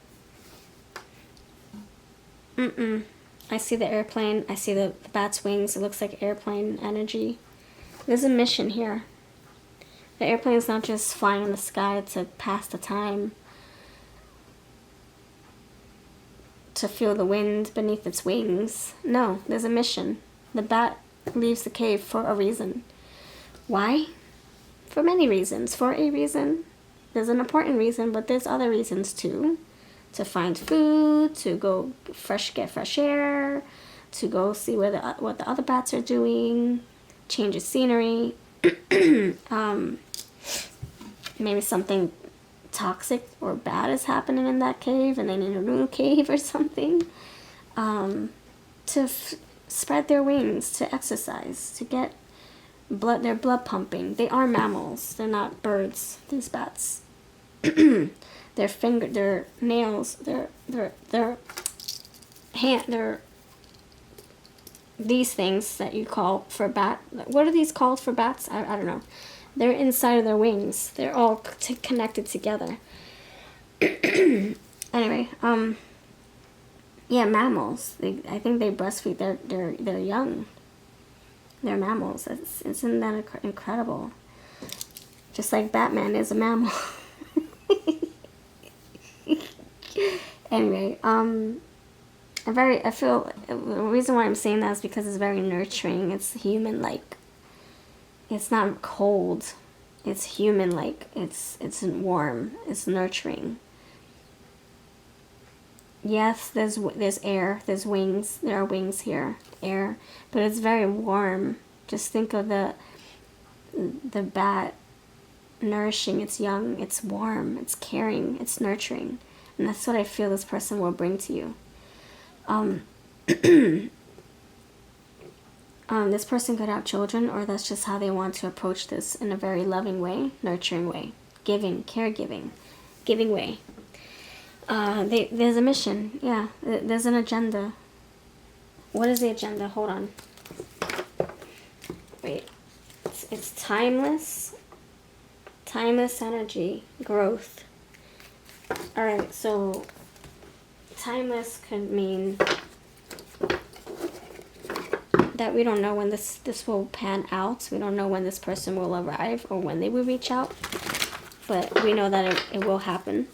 I see the airplane. I see the bat's wings. It looks like airplane energy. There's a mission here. The airplane is not just flying in the sky to pass the time, to feel the wind beneath its wings. No, there's a mission. The bat leaves the cave for a reason. Why? For many reasons. For a reason. There's an important reason, but there's other reasons too. To find food, to go get fresh air, to go see what the other bats are doing, change of scenery. Maybe something toxic or bad is happening in that cave and they need a new cave or something. To spread their wings, to exercise, to get their blood pumping. They are mammals. They're not birds, these bats. Their nails, their hand, these things that you call for bat. What are these called for bats? I don't know. They're inside of their wings. They're all connected together. Anyway, yeah, mammals. I think they breastfeed their young. They're mammals. Isn't that incredible? Just like Batman is a mammal. Anyway, I feel the reason why I'm saying that is because it's very nurturing. It's human-like. It's not cold. It's human-like. It's warm. It's nurturing. Yes, there's air. There's wings. There are wings here. Air. But it's very warm. Just think of the bat nourishing its young. It's warm. It's caring. It's nurturing. And that's what I feel this person will bring to you. This person could have children, or that's just how they want to approach this in a very loving way, nurturing way, giving, caregiving, giving way. There's a mission. Yeah, there's an agenda. What is the agenda? Hold on. Wait. It's timeless. Timeless energy. Growth. Alright, so timeless could mean that we don't know when this will pan out. We don't know when this person will arrive or when they will reach out. But we know that it will happen.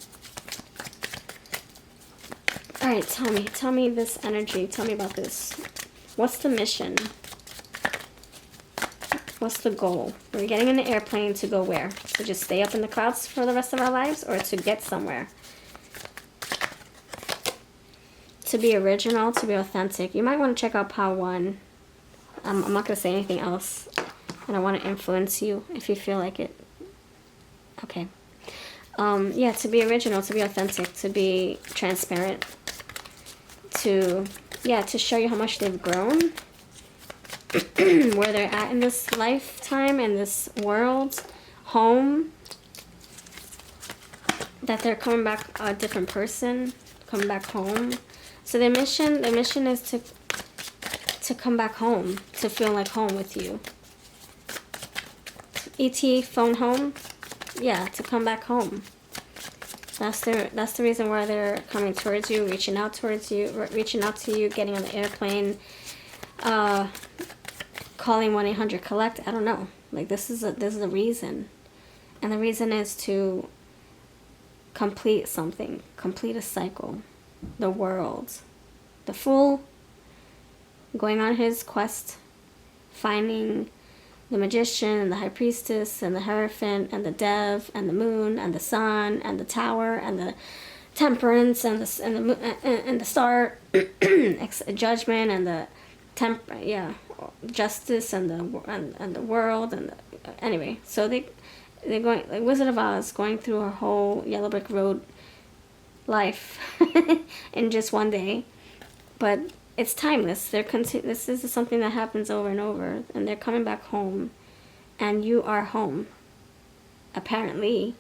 Alright, tell me this energy. Tell me about this. What's the mission? What's the goal? We're getting in an airplane to go where? To just stay up in the clouds for the rest of our lives, or to get somewhere? To be original, to be authentic. You might want to check out Power 1. I'm not going to say anything else. I don't want to influence you if you feel like it. Okay. Yeah, to be original, to be authentic, to be transparent. To show you how much they've grown. Where they're at in this lifetime, in this world, home, that they're coming back a different person, coming back home. So the mission is to come back home, to feel like home with you. E.T. phone home, yeah, to come back home. That's the reason why they're coming towards you, reaching out towards you, reaching out to you, getting on the airplane, calling 1-800-COLLECT. I don't know. Like, this is a reason. And the reason is to complete something, complete a cycle. The world. The Fool going on his quest, finding the Magician and the High Priestess and the Hierophant and the Dev and the Moon and the Sun and the Tower and the Temperance and the Star, Judgment and the Justice and the World and anyway. So they're going like Wizard of Oz, going through her whole Yellow Brick Road life in just one day, but it's timeless. This is something that happens over and over, and they're coming back home, and you are home, apparently.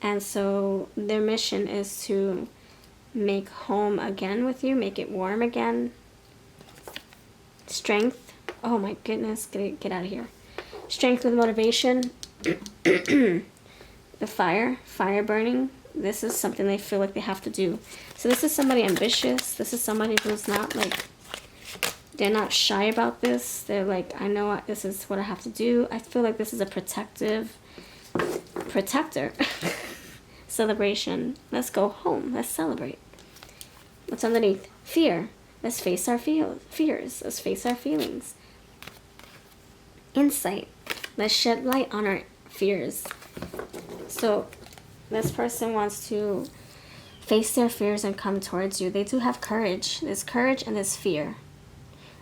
And so their mission is to make home again with you, make it warm again. Strength. Oh my goodness, get out of here. Strength with motivation. The fire burning. This is something they feel like they have to do. So this is somebody ambitious. This is somebody who's not like, they're not shy about this. They're like, I know this is what I have to do. I feel like this is a protector. Celebration. Let's go home. Let's celebrate. What's underneath? Fear. Let's face our fears. Let's face our feelings. Insight. Let's shed light on our fears. So this person wants to face their fears and come towards you. They do have courage. There's courage and there's fear.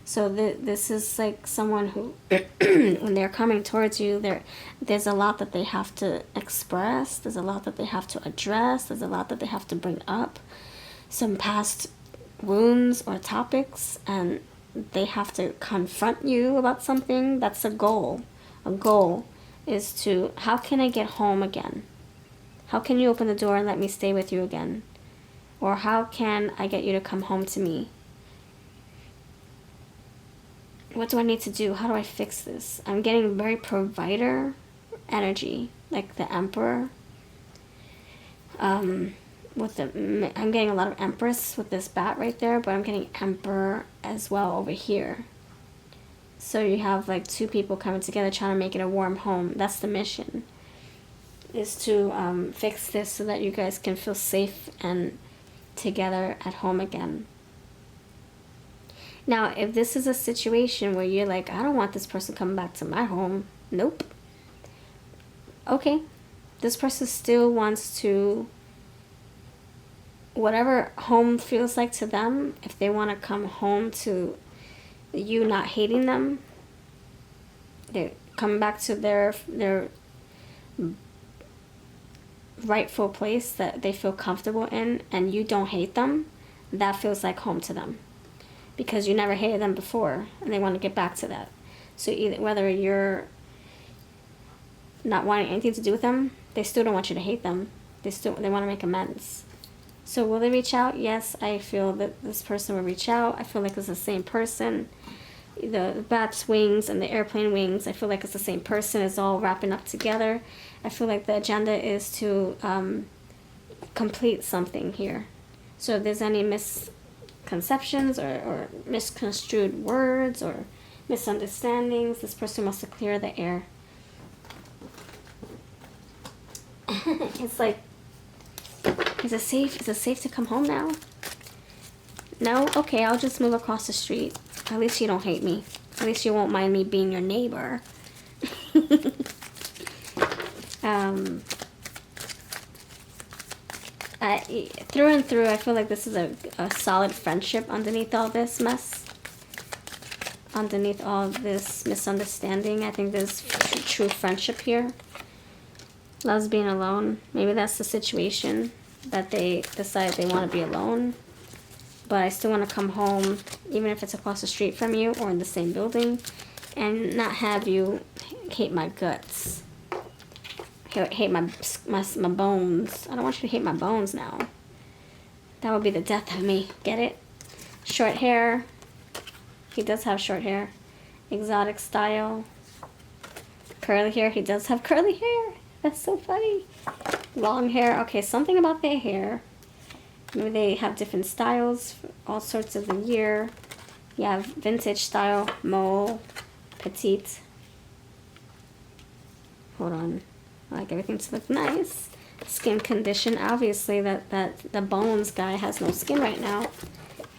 So this is like someone who, when they're coming towards you, there's a lot that they have to express. There's a lot that they have to address. There's a lot that they have to bring up. Some past wounds or topics, and they have to confront you about something. That's a goal. A goal is to, how can I get home again? How can you open the door and let me stay with you again? Or how can I get you to come home to me? What do I need to do? How do I fix this? I'm getting very provider energy, like the Emperor. I'm getting a lot of Empress with this bat right there, but I'm getting Emperor as well over here. So you have like two people coming together trying to make it a warm home. That's the mission, is to fix this so that you guys can feel safe and together at home again. Now, if this is a situation where you're like, I don't want this person coming back to my home. Nope. Okay. This person still wants to, whatever home feels like to them, if they want to come home to you not hating them, they come back to their rightful place that they feel comfortable in, and you don't hate them, that feels like home to them. Because you never hated them before, and they want to get back to that. So either whether you're not wanting anything to do with them, they still don't want you to hate them. They want to make amends. So will they reach out? Yes, I feel that this person will reach out. I feel like it's the same person. The bat's wings and the airplane wings, I feel like it's the same person. It's all wrapping up together. I feel like the agenda is to complete something here. So if there's any misconceptions or misconstrued words or misunderstandings, this person wants to clear the air. It's like, is it safe to come home now? No? Okay, I'll just move across the street. At least you don't hate me. At least you won't mind me being your neighbor. Through and through, I feel like this is a solid friendship underneath all this mess. Underneath all this misunderstanding, I think there's true friendship here. Loves being alone. Maybe that's the situation, that they decide they want to be alone. But I still want to come home, even if it's across the street from you or in the same building, and not have you hate my guts. Hate my bones. I don't want you to hate my bones now. That would be the death of me. Get it? Short hair. He does have short hair. Exotic style. Curly hair. He does have curly hair. That's so funny. Long hair. Okay, something about their hair. Maybe they have different styles for all sorts of the year. You have vintage style, mole, petite. Hold on. I like everything to look nice. Skin condition. Obviously, that the bones guy has no skin right now.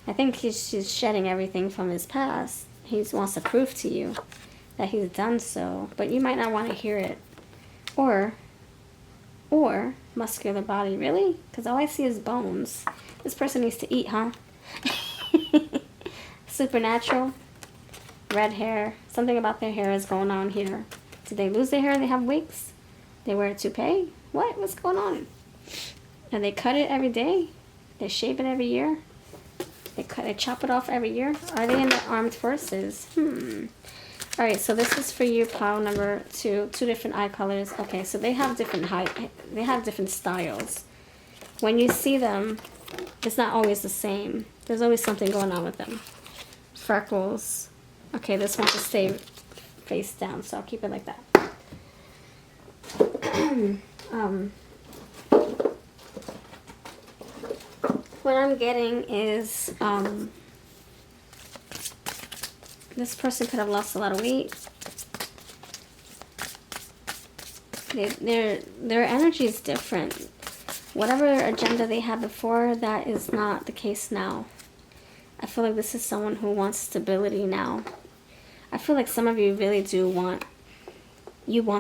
I think he's shedding everything from his past. He wants to prove to you that he's done so, but you might not want to hear it. Or muscular body, really? Because all I see is bones. This person needs to eat, huh? Supernatural. Red hair. Something about their hair is going on here. Did they lose their hair? They have wigs? They wear a toupee? What? What's going on? And they cut it every day? They shave it every year? They chop it off every year? Are they in the armed forces? Alright, so this is for you, pile number 2. 2 different eye colors. Okay, so they have different they have different styles. When you see them, it's not always the same. There's always something going on with them. Freckles. Okay, this wants to stay face down, so I'll keep it like that. What I'm getting is this person could have lost a lot of weight. Their energy is different. Whatever agenda they had before, that is not the case now. I feel like this is someone who wants stability now. I feel like some of you really do want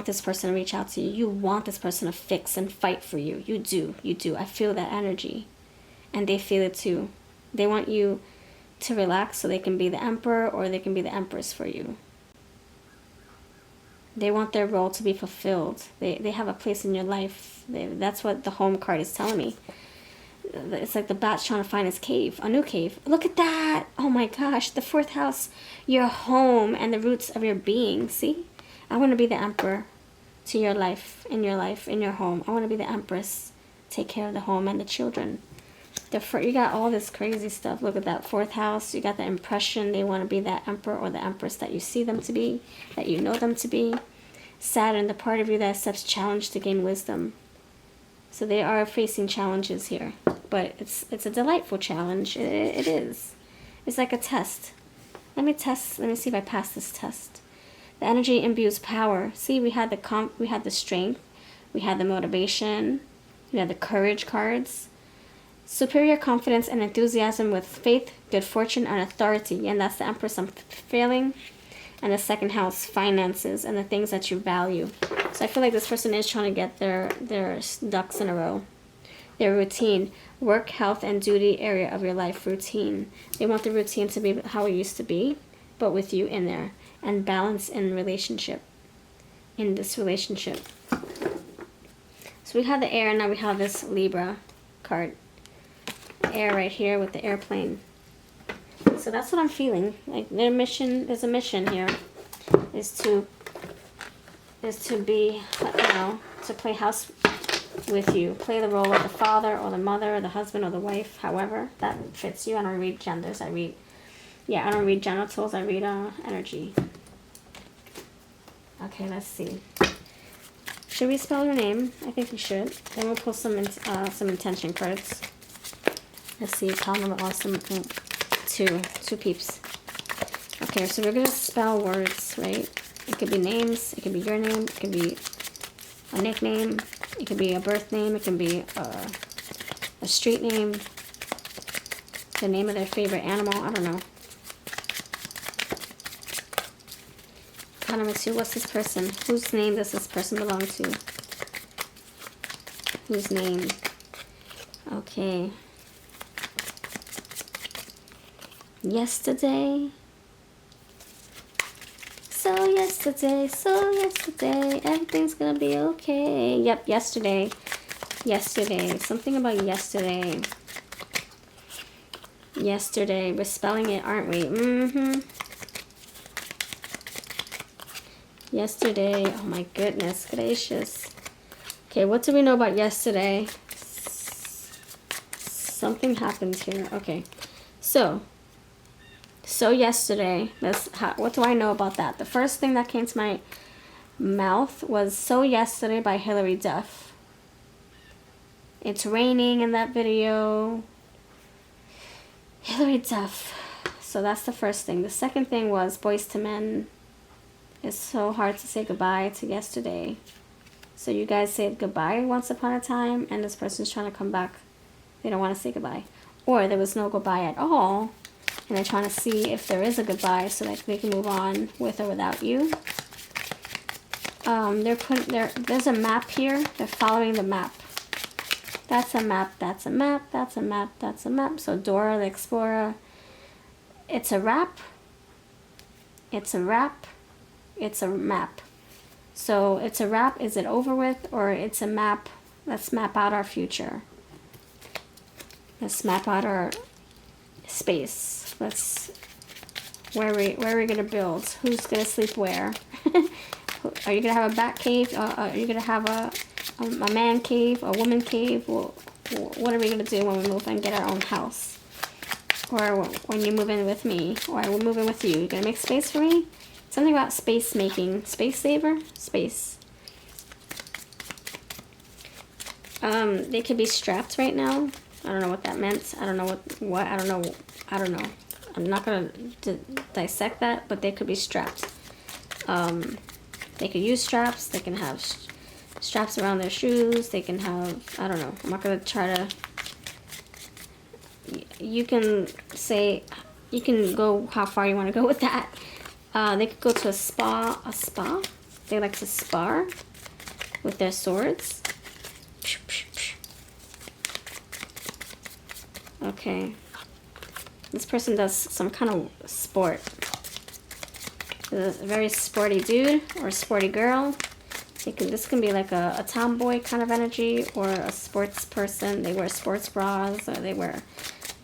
this person to reach out to you. You want this person to fix and fight for you. You do. I feel that energy. And they feel it too. They want you to relax so they can be the emperor or they can be the empress for you. They want their role to be fulfilled. They have a place in your life. That's what the home card is telling me. It's like the bat's trying to find his cave, a new cave. Look at that! Oh my gosh, the 4th house, your home and the roots of your being. See? I want to be the emperor to your life, in your home. I want to be the empress. Take care of the home and the children. You got all this crazy stuff. Look at that 4th house. You got the impression they want to be that emperor or the empress that you see them to be, that you know them to be. Saturn, the part of you that accepts challenge to gain wisdom. So they are facing challenges here, but it's a delightful challenge. It is. It's like a test. Let me see if I pass this test. The energy imbues power. See, we had the strength, we had the motivation, we had the courage cards. Superior confidence and enthusiasm with faith, good fortune, and authority. And that's the Empress I'm feeling. And the 2nd house, finances, and the things that you value. So I feel like this person is trying to get their ducks in a row. Their routine, work, health, and duty area of your life routine. They want the routine to be how it used to be, but with you in there. And balance in relationship. In this relationship. So we have the air, and now we have this Libra card. Air right here with the airplane. So that's what I'm feeling. Like their mission, there's a mission here, is to be, to play house with you. Play the role of the father or the mother or the husband or the wife, however that fits you. I don't read genders. I don't read genitals. I read energy. Okay, let's see. Should we spell your name? I think we should. Then we'll pull some intention cards. Let's see, pile number awesome. 2 peeps. Okay, so we're gonna spell words, right? It could be names, it could be your name, it could be a nickname, it could be a birth name, it can be a street name, the name of their favorite animal, I don't know. Pile number 2, what's this person? Whose name does this person belong to? Whose name? Okay. Yesterday, so yesterday, everything's gonna be okay. Yep, yesterday, something about yesterday. We're spelling it, aren't we? Yesterday, oh my goodness gracious. Okay, what do we know about yesterday? Something happened here. Okay, so yesterday, what do I know about that? The first thing that came to my mouth was So Yesterday by Hilary Duff. It's raining in that video. Hillary Duff. So that's the first thing. The second thing was Boys to Men. It's so hard to say goodbye to yesterday. So you guys said goodbye once upon a time, and this person's trying to come back. They don't want to say goodbye. Or there was no goodbye at all, and they're trying to see if there is a goodbye so that they can move on with or without you. There's a map here. They're following the map. That's a map, that's a map, that's a map, that's a map. So Dora the Explorer. It's a wrap. It's a wrap. It's a map. So it's a wrap, is it over with, or it's a map? Let's map out our future. Let's map out our space. Where are we gonna build? Who's gonna sleep where? Are you gonna have a bat cave? Are you gonna have a man cave, a woman cave? Well, what are we gonna do when we move and get our own house? Or when you move in with me, or I will move in with you? You gonna make space for me? Something about space making. Space saver? Space. They could be strapped right now. I don't know what that meant. I don't know what I don't know. I'm not gonna dissect that, but they could be strapped. They could use straps. They can have straps around their shoes. They can have, I don't know. I'm not gonna try to. You can say, you can go how far you want to go with that. They could go to a spa. They like to spar with their swords. Okay. This person does some kind of sport. This is a very sporty dude or sporty girl. This can be like a tomboy kind of energy, or a sports person. They wear sports bras, or they wear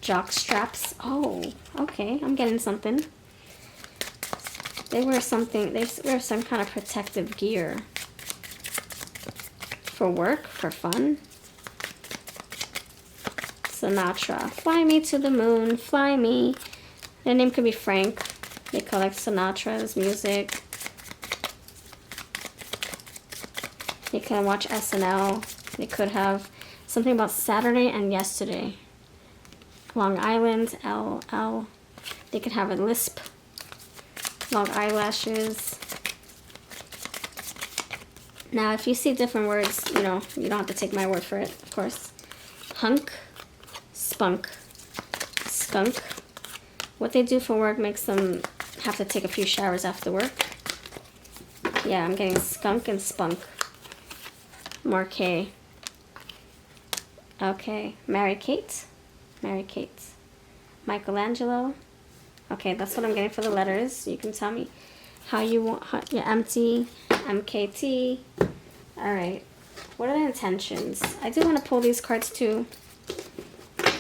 jock straps. Oh, okay. I'm getting something. They wear something. They wear some kind of protective gear for work, for fun. Sinatra. Fly me to the moon. Fly me. Their name could be Frank. They collect Sinatra's music. They can watch SNL. They could have something about Saturday and yesterday. Long Island, L. They could have a lisp. Long eyelashes. Now, if you see different words, you don't have to take my word for it, of course. Hunk, spunk, skunk. What they do for work makes them have to take a few showers after work. Yeah, I'm getting skunk and spunk. More K. Okay, Mary Kate. Michelangelo. Okay, that's what I'm getting for the letters. You can tell me how you want your empty, MKT. All right. What are the intentions? I do want to pull these cards too.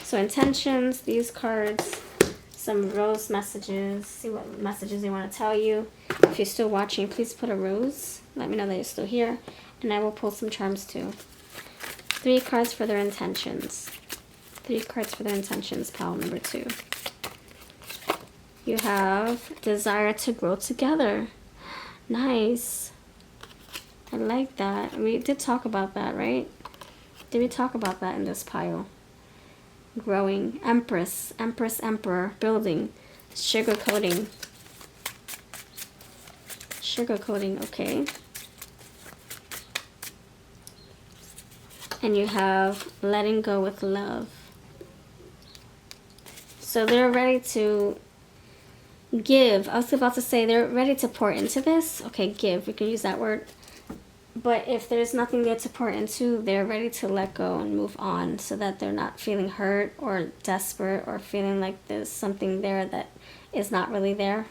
So intentions, these cards, some rose messages. See what messages they want to tell you. If you're still watching, please put a rose. Let me know that you're still here. And I will pull some charms too. 3 cards for their intentions. 3 cards for their intentions, pile number 2. You have desire to grow together. Nice. I like that. We did talk about that, right? Did we talk about that in this pile? Growing. Empress, Emperor. Building. Sugarcoating. Okay. And you have letting go with love. So they're ready to give. I was about to say they're ready to pour into this. Okay, give. We can use that word. But if there's nothing there to pour into, they're ready to let go and move on so that they're not feeling hurt or desperate or feeling like there's something there that is not really there,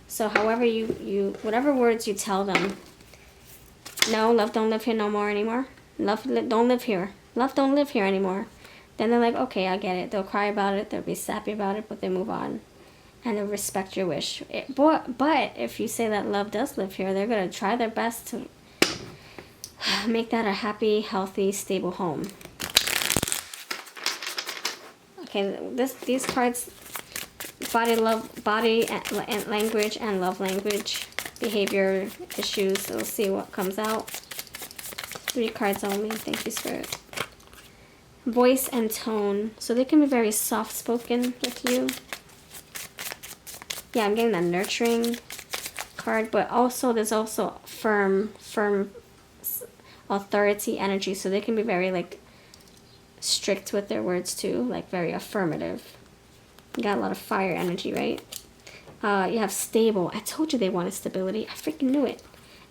So however you whatever words you tell them, no, love don't live here no more anymore. Love don't live here. Love don't live here anymore. Then they're like, okay, I get it. They'll cry about it. They'll be sappy about it, but they move on. And they'll respect your wish. But if you say that love does live here, they're going to try their best to make that a happy, healthy, stable home. Okay, these cards, body and language and love language, behavior issues. So we'll see what comes out. 3 cards only. Thank you, Spirit. voice and tone. So they can be very soft-spoken with you. Yeah, I'm getting that nurturing card, but also there's also firm authority energy. So they can be very like strict with their words too, like very affirmative. You got a lot of fire energy, right? You have stable. I told you they wanted stability. I freaking knew it.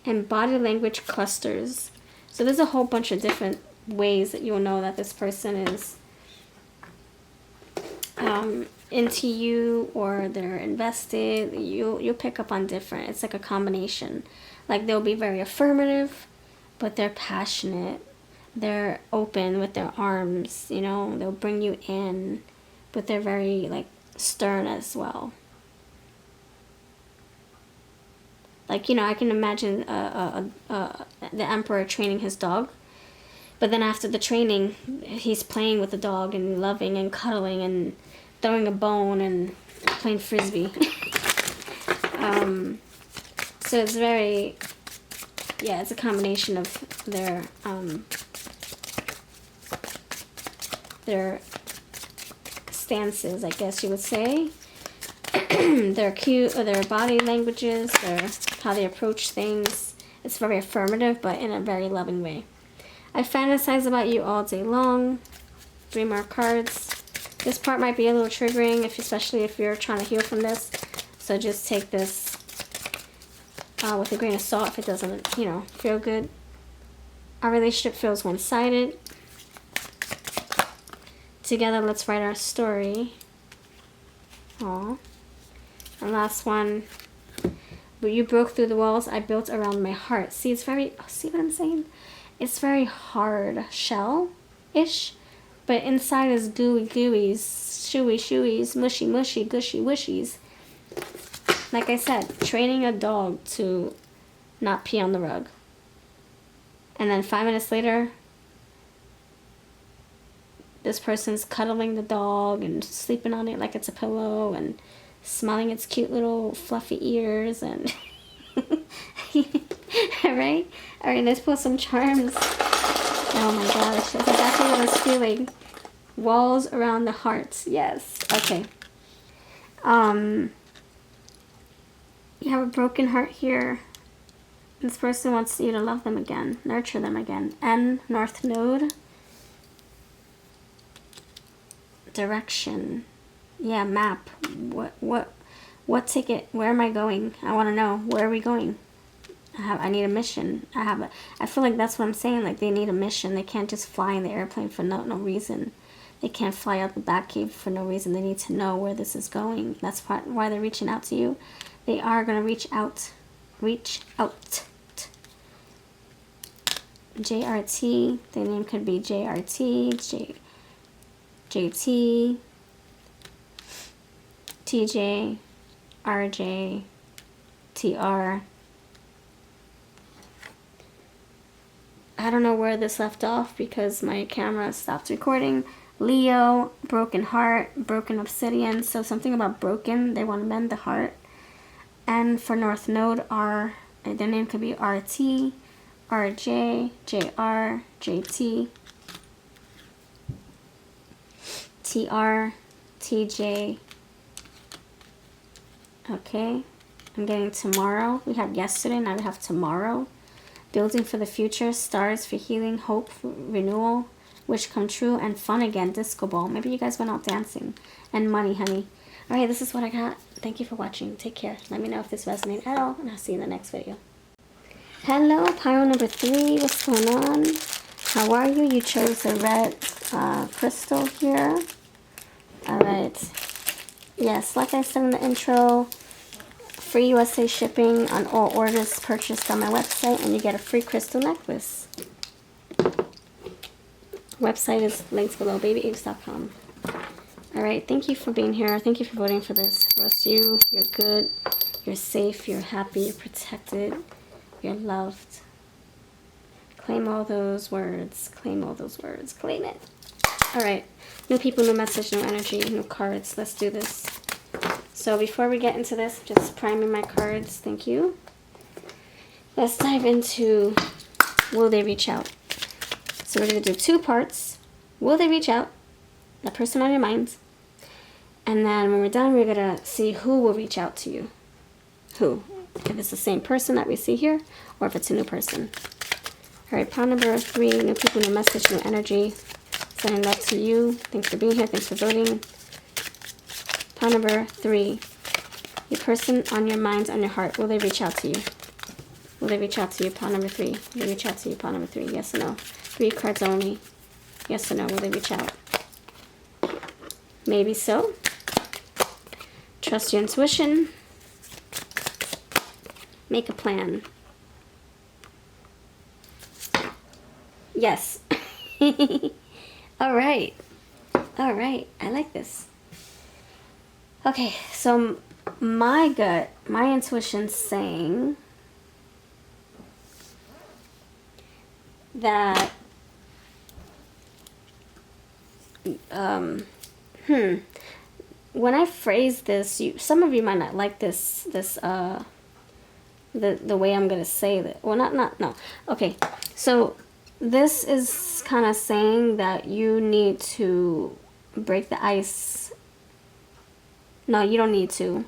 And body language clusters. So there's a whole bunch of different ways that you'll know that this person is into you or they're invested. You'll pick up on different. It's like a combination. Like they'll be very affirmative, but they're passionate. They're open with their arms, you know. They'll bring you in, but they're very like stern as well. Like, you know, I can imagine the emperor training his dog. But then after the training, he's playing with the dog and loving and cuddling and throwing a bone and playing frisbee. So it's very, yeah, it's a combination of their stances, I guess you would say. Their cute, or their body languages, how they approach things. It's very affirmative, but in a very loving way. I fantasize about you all day long. 3 more cards. This part might be a little triggering, especially if you're trying to heal from this. So just take this with a grain of salt if it doesn't, you know, feel good. Our relationship feels one-sided. Together, let's write our story. Aww. And last one. But you broke through the walls I built around my heart. See, it's very, see what I'm saying? It's very hard shell-ish. But inside is gooey gooeys, shooey shooeys, mushy mushy, gushy wushies. Like I said, training a dog to not pee on the rug. And then 5 minutes later, this person's cuddling the dog and sleeping on it like it's a pillow and smelling its cute little fluffy ears and alright, let's pull some charms. Oh my gosh, that's exactly what I was feeling. Walls around the hearts. Yes. Okay. You have a broken heart here. This person wants you to love them again, nurture them again. N, North Node. Direction. Yeah, map. What ticket? Where am I going? I want to know. Where are we going? I need a mission. I feel like that's what I'm saying. Like they need a mission. They can't just fly in the airplane for no reason. They can't fly out the Batcave for no reason. They need to know where this is going. That's why they're reaching out to you. They are going to reach out. Reach out. JRT. Their name could be JRT, JT, TJ, RJ, TR. I don't know where this left off because my camera stopped recording. Leo, broken heart, broken obsidian. So something about broken. They want to mend the heart. And for North Node, their name could be RT, RJ, JR, JT, TR, TJ. Okay. I'm getting tomorrow. We had yesterday, now we have tomorrow. Building for the future, stars for healing, hope for renewal, wish come true, and fun again, disco ball. Maybe you guys went out dancing. And money, honey. Alright, this is what I got. Thank you for watching. Take care. Let me know if this resonated at all, and I'll see you in the next video. Hello, pile number 3. What's going on? How are you? You chose the red crystal here. Alright. Yes, like I said in the intro, free USA shipping on all orders purchased on my website, and you get a free crystal necklace. Website is linked below, babyapes.com. Alright, thank you for being here. Thank you for voting for this. Bless you. You're good. You're safe. You're happy. You're protected. You're loved. Claim all those words. Claim all those words. Claim it. Alright. New people, new message, new energy, new cards. Let's do this. So before we get into this, just priming my cards. Thank you. Let's dive into will they reach out? So we're going to do 2 parts. Will they reach out? The person on your mind. And then when we're done, we're going to see who will reach out to you. Who? If it's the same person that we see here, or if it's a new person. All right, pile number 3, new people, new message, new energy. Sending love to you. Thanks for being here. Thanks for voting. Pile number 3, your person on your mind, on your heart. Will they reach out to you? Will they reach out to you? Pile number 3. Will they reach out to you? Pile number 3. Yes or no? 3 cards only. Yes or no? Will they reach out? Maybe so. Trust your intuition. Make a plan. Yes. All right. All right. I like this. Okay, so my gut, my intuition's saying that when I phrase this, some of you might not like this the way I'm gonna say that. Well, no. Okay, so this is kind of saying that you need to break the ice. No, you don't need to.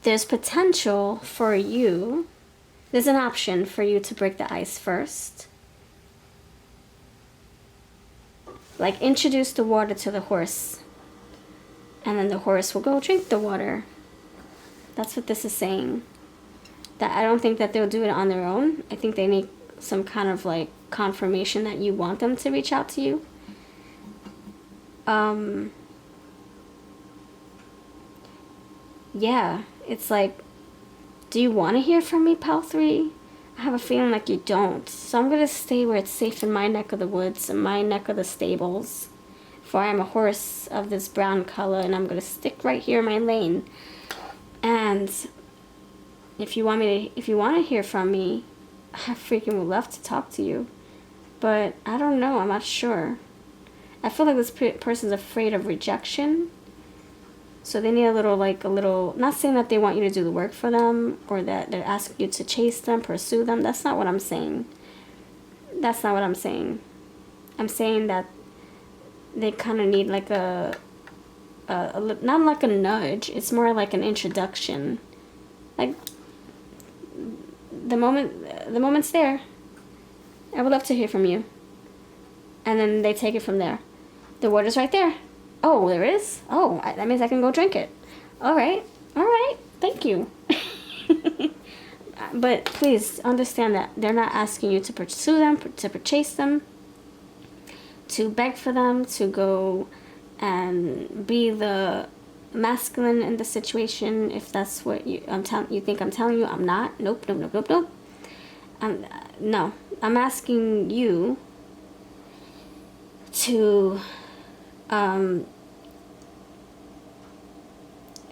There's potential for you. There's an option for you to break the ice first. Like, introduce the water to the horse, and then the horse will go drink the water. That's what this is saying. That I don't think that they'll do it on their own. I think they need some kind of like confirmation that you want them to reach out to you. Yeah, it's like, do you want to hear from me, pal 3? I have a feeling like you don't. So I'm going to stay where it's safe in my neck of the woods, in my neck of the stables. For I am a horse of this brown color, and I'm going to stick right here in my lane. And if you want to hear from me, I freaking would love to talk to you. But I don't know, I'm not sure. I feel like this person's afraid of rejection. So they need a little, not saying that they want you to do the work for them, or that they're asking you to chase them, pursue them. That's not what I'm saying. That's not what I'm saying. I'm saying that they kind of need like not like a nudge. It's more like an introduction. Like, the moment's there. I would love to hear from you. And then they take it from there. The water's right there. Oh, there is? Oh, that means I can go drink it. All right. Thank you. But please understand that they're not asking you to pursue them, to chase them, to beg for them, to go and be the masculine in the situation. If that's what you think I'm telling you, I'm not. Nope. No, I'm asking you to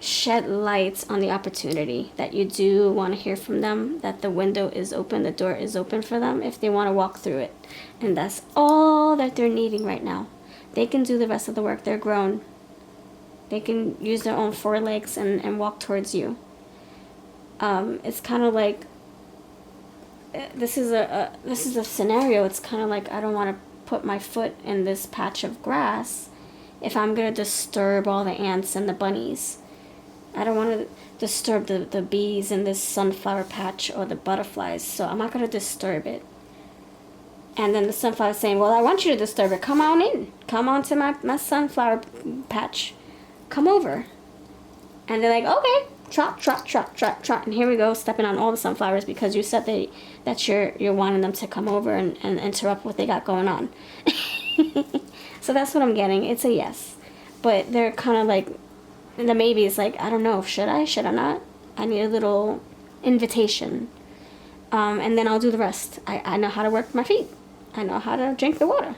shed light on the opportunity that you do want to hear from them, that the window is open, the door is open for them if they want to walk through it. And that's all that they're needing right now. They can do the rest of the work. They're grown. They can use their own forelegs and walk towards you. It's kind of like, this is a scenario. It's kind of like, I don't want to put my foot in this patch of grass if I'm going to disturb all the ants and the bunnies. I don't want to disturb the bees in this sunflower patch or the butterflies, so I'm not going to disturb it. And then the sunflower is saying, well, I want you to disturb it. Come on in. Come on to my sunflower patch. Come over. And they're like, okay. Trot. And here we go, stepping on all the sunflowers because you said that you're wanting them to come over and interrupt what they got going on. So that's what I'm getting. It's a yes. But they're kind of like, the maybe is like, I don't know, should I not? I need a little invitation. And then I'll do the rest. I know how to work my feet. I know how to drink the water.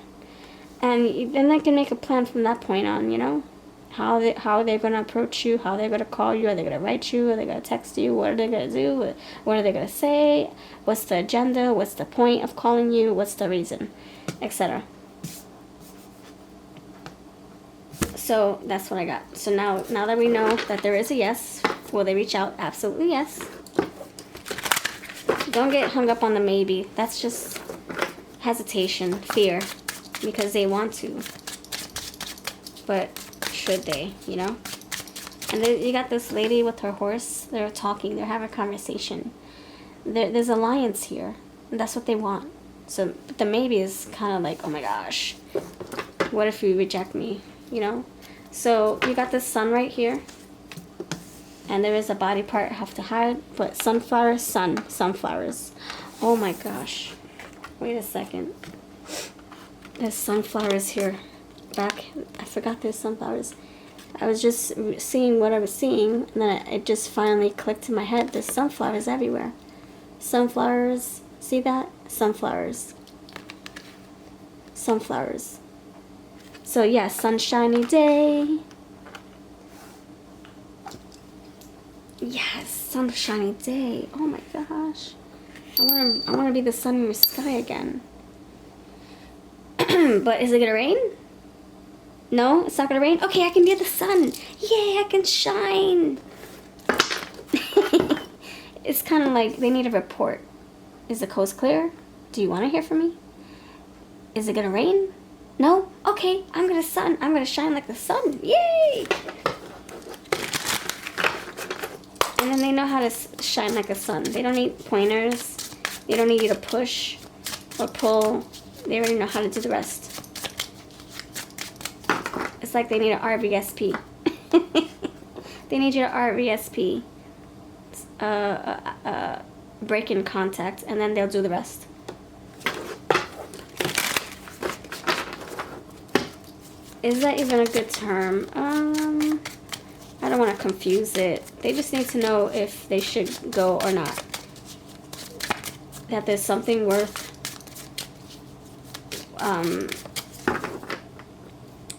And then I can make a plan from that point on, you know? How they're going to approach you, how they're going to call you, are they going to write you, are they going to text you, what are they going to do, what are they going to say, what's the agenda, what's the point of calling you, what's the reason, etc. So that's what I got. So now that we know that there is a yes, will they reach out? Absolutely yes. Don't get hung up on the maybe. That's just hesitation, fear. because they want to. But should they, you know? And then you got this lady with her horse. They're talking. They're having a conversation. There's alliance here. And that's what they want. So the maybe is kind of like, oh my gosh, what if you reject me, you know? So you got this sun right here. And there is a body part I have to hide. But sunflower, sun, sunflowers. Oh my gosh. Wait a second. There's sunflowers here. Back. I forgot there's sunflowers. I was just seeing what I was seeing. And then it just finally clicked in my head. There's sunflowers everywhere. Sunflowers. See that? Sunflowers. Sunflowers. So yeah, sunshiny day. Yes, sunshiny day. Oh my gosh. I wanna be the sun in the sky again. But is it gonna rain? No, it's not gonna rain? Okay, I can be the sun. Yay, I can shine. It's kind of like they need a report. Is the coast clear? Do you want to hear from me? Is it gonna rain? No? Okay, I'm gonna shine like the sun. Yay! And then they know how to shine like a sun. They don't need pointers. They don't need you to push or pull. They already know how to do the rest. It's like they need an RVSP. They need you to RVSP. Break in contact, and then they'll do the rest. Is that even a good term? I don't want to confuse it. They just need to know if they should go or not. That there's something worth,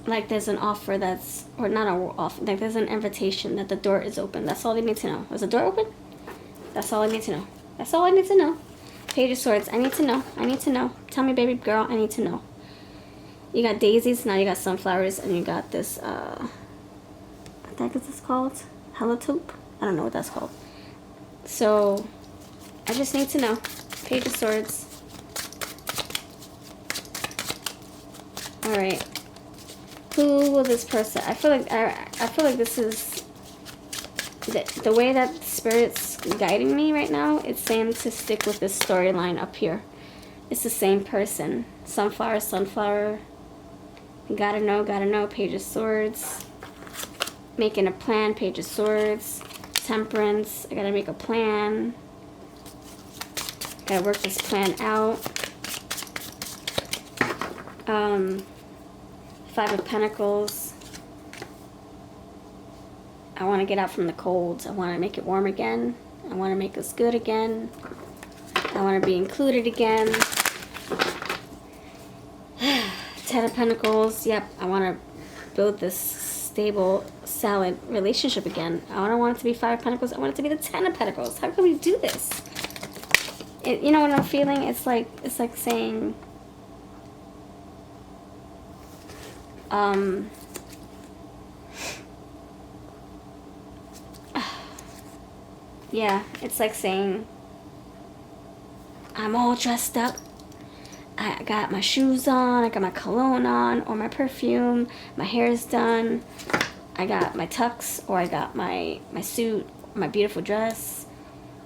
like there's an offer that's, or not an offer, like there's an invitation that the door is open. That's all they need to know. Is the door open? That's all I need to know. That's all I need to know. Page of Swords. I need to know. I need to know. Tell me, baby girl. I need to know. You got daisies. Now you got sunflowers. And you got this, what the heck is this called? Heliotrope? I don't know what that's called. So, I just need to know. Page of Swords. Alright. Who will this person... I feel like this is... The way that Spirit's guiding me right now, it's saying to stick with this storyline up here. It's the same person. Sunflower, sunflower. Gotta know, Page of Swords. Making a plan, Page of Swords. Temperance, I gotta make a plan. Gotta work this plan out. 5 of Pentacles. I want to get out from the cold. I want to make it warm again. I want to make us good again. I want to be included again. 10 of Pentacles. Yep, I want to build this stable, solid relationship again. I don't want it to be 5 of Pentacles. I want it to be the 10 of Pentacles. How can we do this? You know what I'm feeling? It's like saying, yeah, it's like saying, I'm all dressed up. I got my shoes on, I got my cologne on, or my perfume, my hair is done, I got my tux, or I got my suit, my beautiful dress,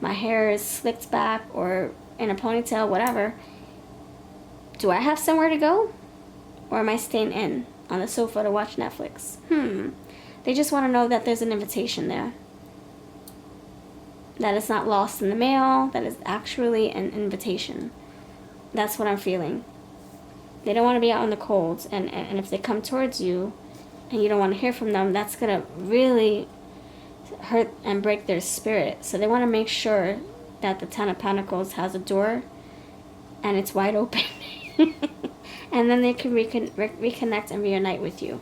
my hair is slicked back, or in a ponytail, whatever. Do I have somewhere to go? Or am I staying in on the sofa to watch Netflix? They just want to know that there's an invitation there. That it's not lost in the mail, that is actually an invitation. That's what I'm feeling. They don't want to be out in the cold, and if they come towards you and you don't want to hear from them, that's going to really hurt and break their spirit. So they want to make sure that the 10 of Pentacles has a door and it's wide open. And then they can reconnect and reunite with you.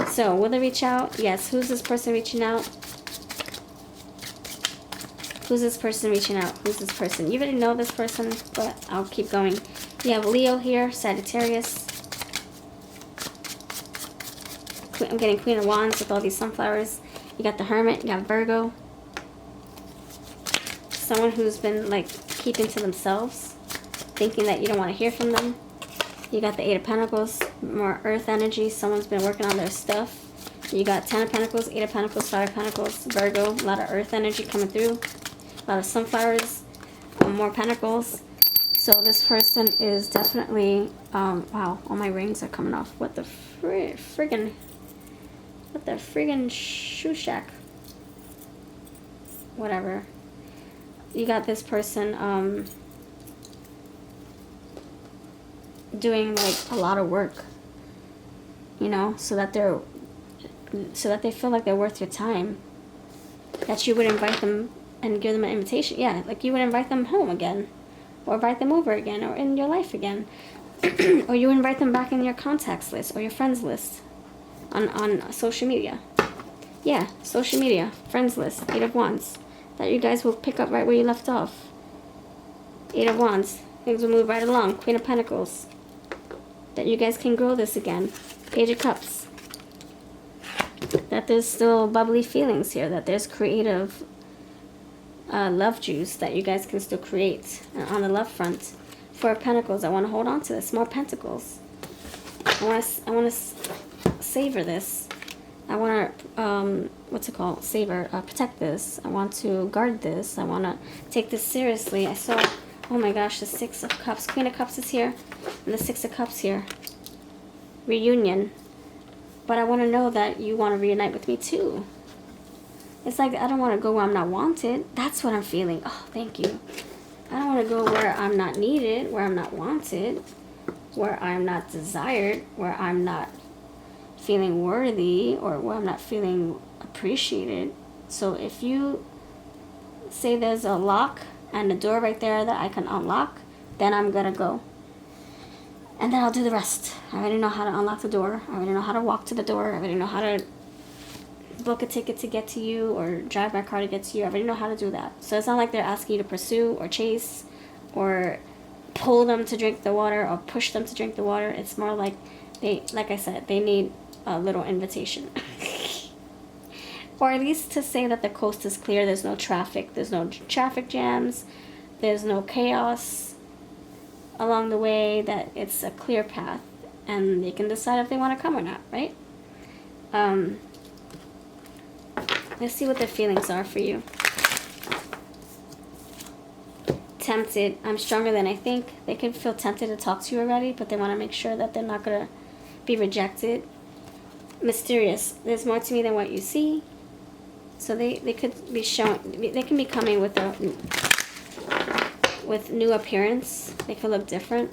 So will they reach out? Yes. Who's this person reaching out? Who's this person reaching out? Who's this person? You already know this person, but I'll keep going. You have Leo here, Sagittarius. I'm getting Queen of Wands with all these sunflowers. You got the Hermit, you got Virgo. Someone who's been like keeping to themselves, thinking that you don't want to hear from them. You got the Eight of Pentacles, more earth energy. Someone's been working on their stuff. You got 10 of Pentacles, 8 of Pentacles, 5 of Pentacles, Virgo. A lot of earth energy coming through. A lot of sunflowers, more Pentacles. So this person is definitely, wow, all my rings are coming off. What the friggin' shoe shack. Whatever. You got this person, doing like a lot of work, you know, so that they feel like they're worth your time, that you would invite them and give them an invitation. Yeah, like you would invite them home again, or invite them over again, or in your life again. Or you invite them back in your contacts list or your friends list on social media. Yeah, social media, friends list, 8 of Wands, that you guys will pick up right where you left off. 8 of Wands, things will move right along. Queen of Pentacles, that you guys can grow this again. Page of Cups, that there's still bubbly feelings here, that there's creative love juice that you guys can still create on the love front. 4 of Pentacles, I want to hold on to this. More Pentacles. I want to savor this. I want to, what's it called? Savor, protect this. I want to guard this. I want to take this seriously. I saw, oh my gosh, the 6 of Cups. Queen of Cups is here, and the 6 of Cups here. Reunion. But I want to know that you want to reunite with me too. It's like, I don't want to go where I'm not wanted. That's what I'm feeling. Oh, thank you. I don't want to go where I'm not needed, where I'm not wanted, where I'm not desired, where I'm not feeling worthy, or where I'm not feeling appreciated. So if you say there's a lock and a door right there that I can unlock, then I'm going to go. And then I'll do the rest. I already know how to unlock the door. I already know how to walk to the door. I already know how to book a ticket to get to you, or drive my car to get to you. I already know how to do that. So it's not like they're asking you to pursue or chase or pull them to drink the water or push them to drink the water. It's more like they, like I said, they need a little invitation. Or at least to say that the coast is clear. There's no traffic. There's no traffic jams. There's no chaos along the way, that it's a clear path, and they can decide if they want to come or not, right? Let's see what their feelings are for you. Tempted. I'm stronger than I think. They can feel tempted to talk to you already, but they want to make sure that they're not going to be rejected. Mysterious. There's more to me than what you see. So they could be showing, they can be coming with new appearance. They could look different,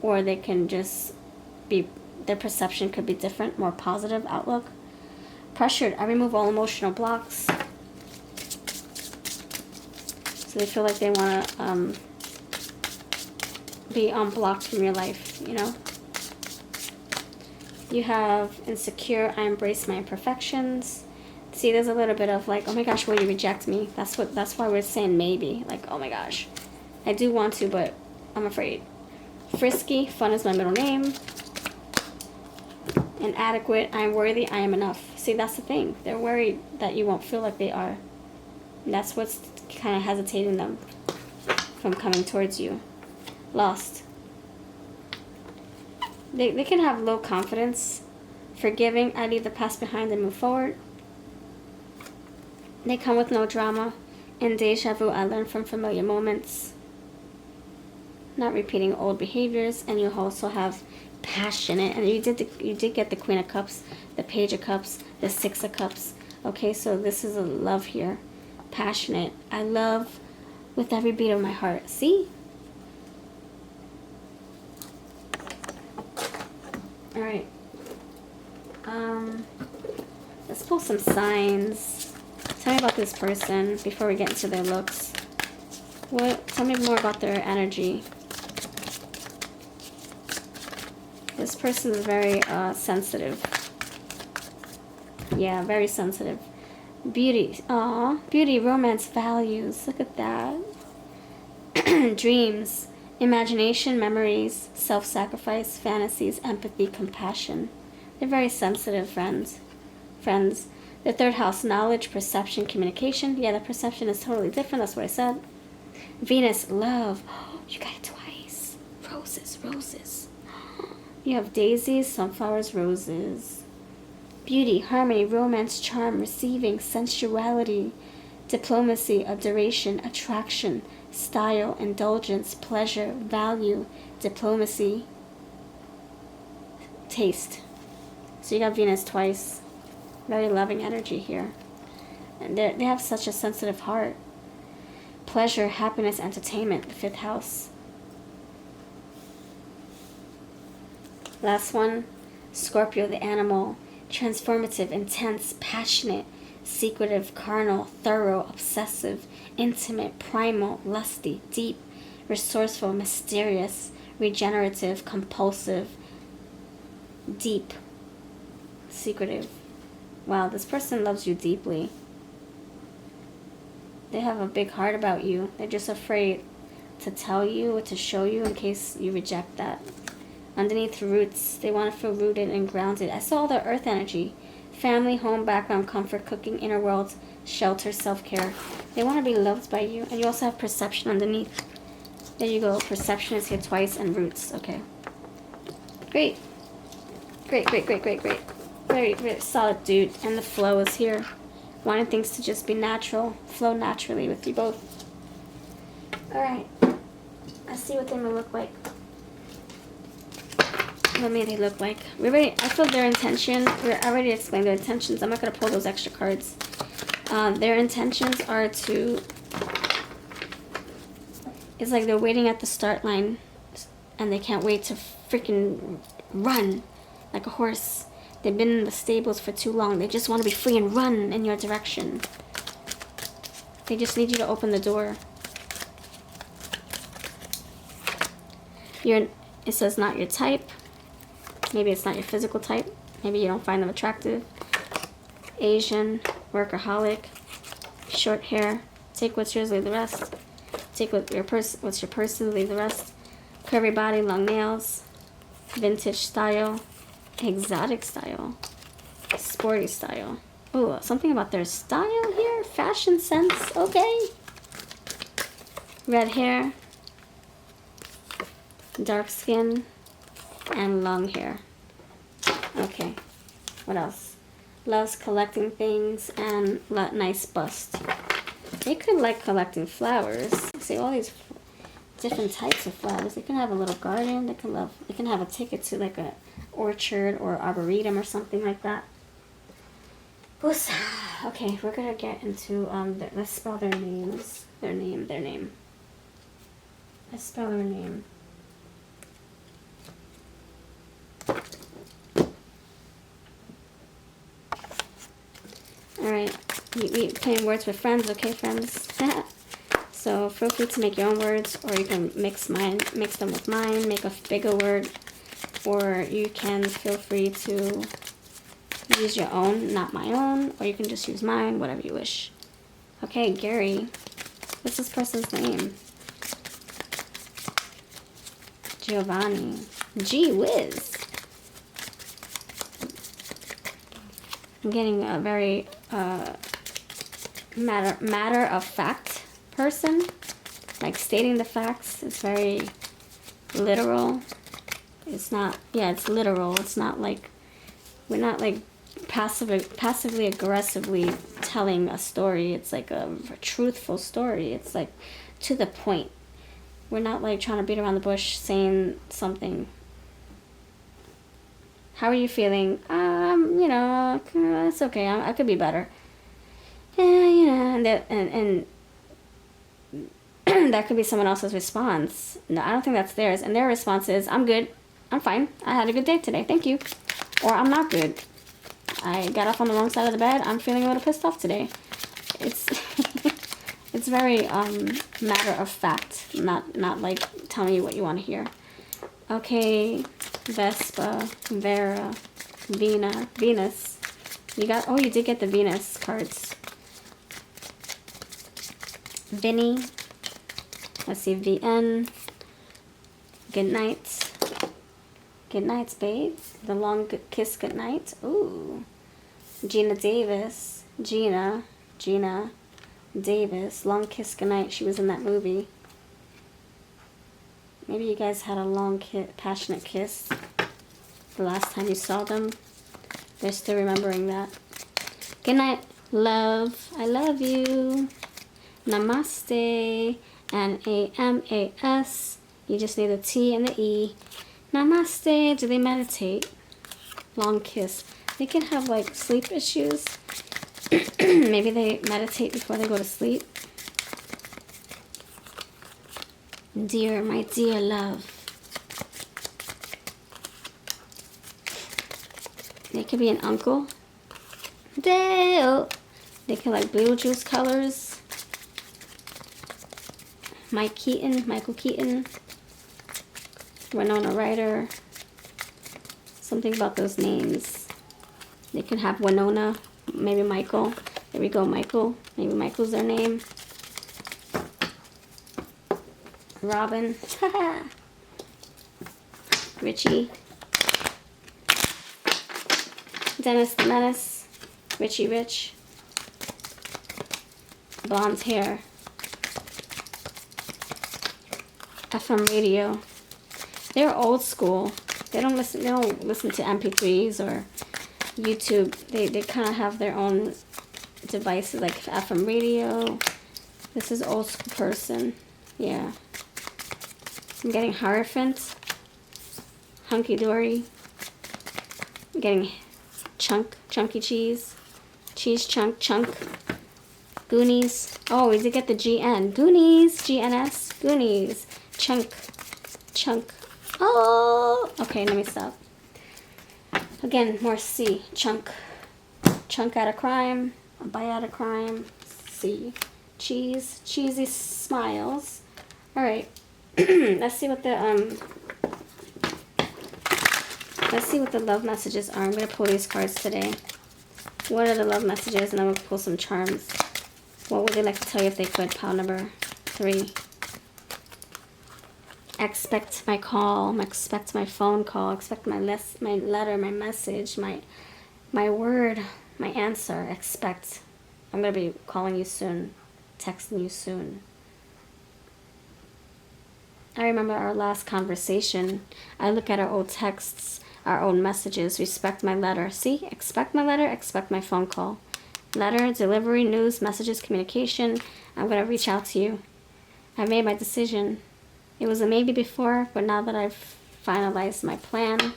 or they can just be, their perception could be different, more positive outlook. Pressured. I remove all emotional blocks. So they feel like they want to be unblocked from your life, you know. You have insecure. I embrace my imperfections. See, there's a little bit of like, oh my gosh, will you reject me? That's why we're saying maybe. Like, oh my gosh, I do want to, but I'm afraid. Frisky. Fun is my middle name. Inadequate. I am worthy. I am enough. See, that's the thing. They're worried that you won't feel like they are. And that's what's kind of hesitating them from coming towards you. Lost. They can have low confidence. Forgiving. I leave the past behind and move forward. They come with no drama. In deja vu, I learn from familiar moments. Not repeating old behaviors. And you also have passionate. And you did get the Queen of Cups, the Page of Cups, the 6 of Cups. Okay, so this is a love here. Passionate. I love with every beat of my heart. See? Alright. Let's pull some signs. Tell me about this person before we get into their looks. Tell me more about their energy. This person is very sensitive. Yeah, very sensitive. Beauty. Aw, beauty, romance, values. Look at that. Dreams, imagination, memories, self-sacrifice, fantasies, empathy, compassion. They're very sensitive, friends. The third house, knowledge, perception, communication. Yeah, the perception is totally different. That's what I said. Venus, love. Oh, you got it twice. Roses, roses. You have daisies, sunflowers, roses. Beauty, harmony, romance, charm, receiving, sensuality, diplomacy, adoration, attraction, style, indulgence, pleasure, value, diplomacy, taste. So you got Venus twice. Very loving energy here. And they have such a sensitive heart. Pleasure, happiness, entertainment, the 5th house. Last one, Scorpio, the animal. Transformative, intense, passionate, secretive, carnal, thorough, obsessive, intimate, primal, lusty, deep, resourceful, mysterious, regenerative, compulsive, deep, secretive. Wow, this person loves you deeply. They have a big heart about you. They're just afraid to tell you or to show you in case you reject that. Underneath, roots. They want to feel rooted and grounded. I saw the earth energy. Family, home, background, comfort, cooking, inner world, shelter, self-care. They want to be loved by you. And you also have perception underneath. There you go. Perception is here twice and roots. Okay. Great. Great, great, great, great, great. Very, very solid dude. And the flow is here. Wanting things to just be natural. Flow naturally with you both. Alright. Let's see what they may look like. What may they look like? I feel their intention. I already explained their intentions. I'm not going to pull those extra cards. Their intentions are to... It's like they're waiting at the start line. And they can't wait to freaking run. Like a horse. They've been in the stables for too long. They just want to be free and run in your direction. They just need you to open the door. It says not your type. Maybe it's not your physical type. Maybe you don't find them attractive. Asian, workaholic, short hair. Take what's yours, leave the rest. Take what's your person, leave the rest. Curvy body, long nails. Vintage style. Exotic style. Sporty style. Ooh, something about their style here. Fashion sense. Okay. Red hair. Dark skin. And long hair. Okay. What else? Loves collecting things and nice bust. They could like collecting flowers. See all these different types of flowers. They can have a little garden. They can have a ticket to like a orchard or arboretum or something like that. Okay, we're gonna get into let's spell their names. Their name. Let's spell their name. Alright, we playing words with friends, okay, friends? So feel free to make your own words, or you can mix them with mine, make a bigger word, or you can feel free to use your own, not my own, or you can just use mine, whatever you wish. Okay, Gary. What's this person's name? Giovanni. Gee whiz. I'm getting a very matter of fact person, like stating the facts. It's very literal. It's not, yeah, it's literal. It's not like, we're not like passively aggressively telling a story. It's like a truthful story. It's like to the point. We're not like trying to beat around the bush saying something. How are you feeling? You know, it's okay. I could be better. Yeah, you know, and that could be someone else's response. No, I don't think that's theirs. And their response is, I'm good. I'm fine. I had a good day today. Thank you. Or I'm not good. I got off on the wrong side of the bed. I'm feeling a little pissed off today. It's it's very matter of fact, not like telling you what you want to hear. Okay, Vespa, Vera, Venus. You got, oh, you did get the Venus cards. Vinny. Let's see, VN. Good night. Good nights, babe. The long kiss goodnight. Ooh. Gina Davis. Gina Davis. Long kiss goodnight. She was in that movie. Maybe you guys had a long, passionate kiss. the last time you saw them. They're still remembering that. Good night, love. I love you. Namaste. N-A-M-A-S. You just need a T and the E. Namaste. Do they meditate? Long kiss. They can have like sleep issues. Maybe they meditate before they go to sleep. Dear, my dear love. They could be an uncle. Dale. They could like Beetlejuice colors. Michael Keaton. Winona Ryder. Something about those names. They could have Winona. Maybe Michael. There we go, Michael. Maybe Michael's their name. Robin. Richie. Dennis the Menace. Richie Rich. Blonde hair. FM radio. They're old school. They don't listen to MP3s or YouTube. They kind of have their own devices like FM radio. This is old school person. Yeah. I'm getting Hierophant. Hunky Dory. I'm getting Chunky Cheese. Cheese Chunk. Goonies. Oh, we did get the GN. Goonies. GNS. Goonies. Chunk. Oh! Okay, let me stop. Again, more C. Chunk out of crime. A bite out of crime. C. Cheese. Cheesy smiles. Alright. Let's see what the love messages are. I'm gonna pull these cards today. What are the love messages? And I'm gonna pull some charms. What would they like to tell you if they could? Pile number 3. Expect my call. Expect my phone call. Expect my letter, my message, my word, my answer. Expect. I'm gonna be calling you soon, texting you soon. I remember our last conversation. I look at our old texts, our old messages. Respect my letter. See? Expect my letter. Expect my phone call. Letter, delivery, news, messages, communication. I'm going to reach out to you. I made my decision. It was a maybe before, but now that I've finalized my plan,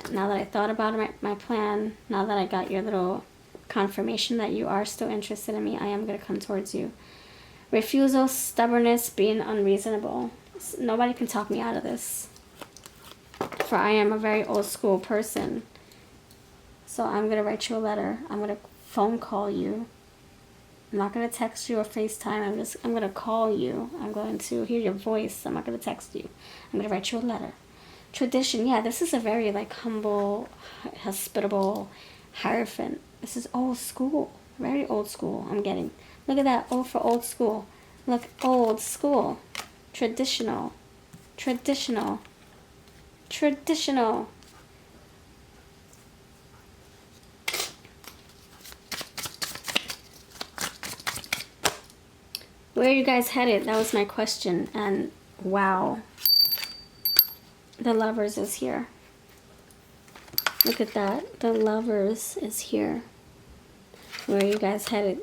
now that I thought about my plan, now that I got your little confirmation that you are still interested in me, I am going to come towards you. Refusal, stubbornness, being unreasonable. Nobody can talk me out of this. For I am a very old school person. So I'm going to write you a letter. I'm going to phone call you. I'm not going to text you or FaceTime. I'm going to call you. I'm going to hear your voice. I'm not going to text you. I'm going to write you a letter. Tradition. Yeah, this is a very like humble, hospitable Hierophant. This is old school. Very old school. I'm getting. Look at that. O for old school. Look, old school. Traditional. Traditional. Traditional. Where are you guys headed? That was my question. And wow. The Lovers is here. Look at that. The Lovers is here. Where are you guys headed?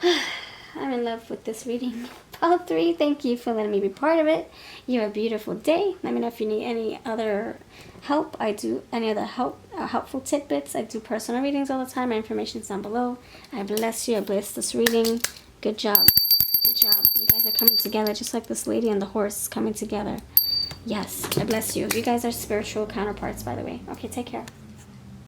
I'm in love with this reading. Pile 3, thank you for letting me be part of it. You have a beautiful day. Let me know if you need any other help. I do any other helpful tidbits. I do personal readings all the time. My information is down below. I bless you. I bless this reading. Good job. Good job. You guys are coming together just like this lady and the horse coming together. Yes, I bless you. You guys are spiritual counterparts, by the way. Okay, take care.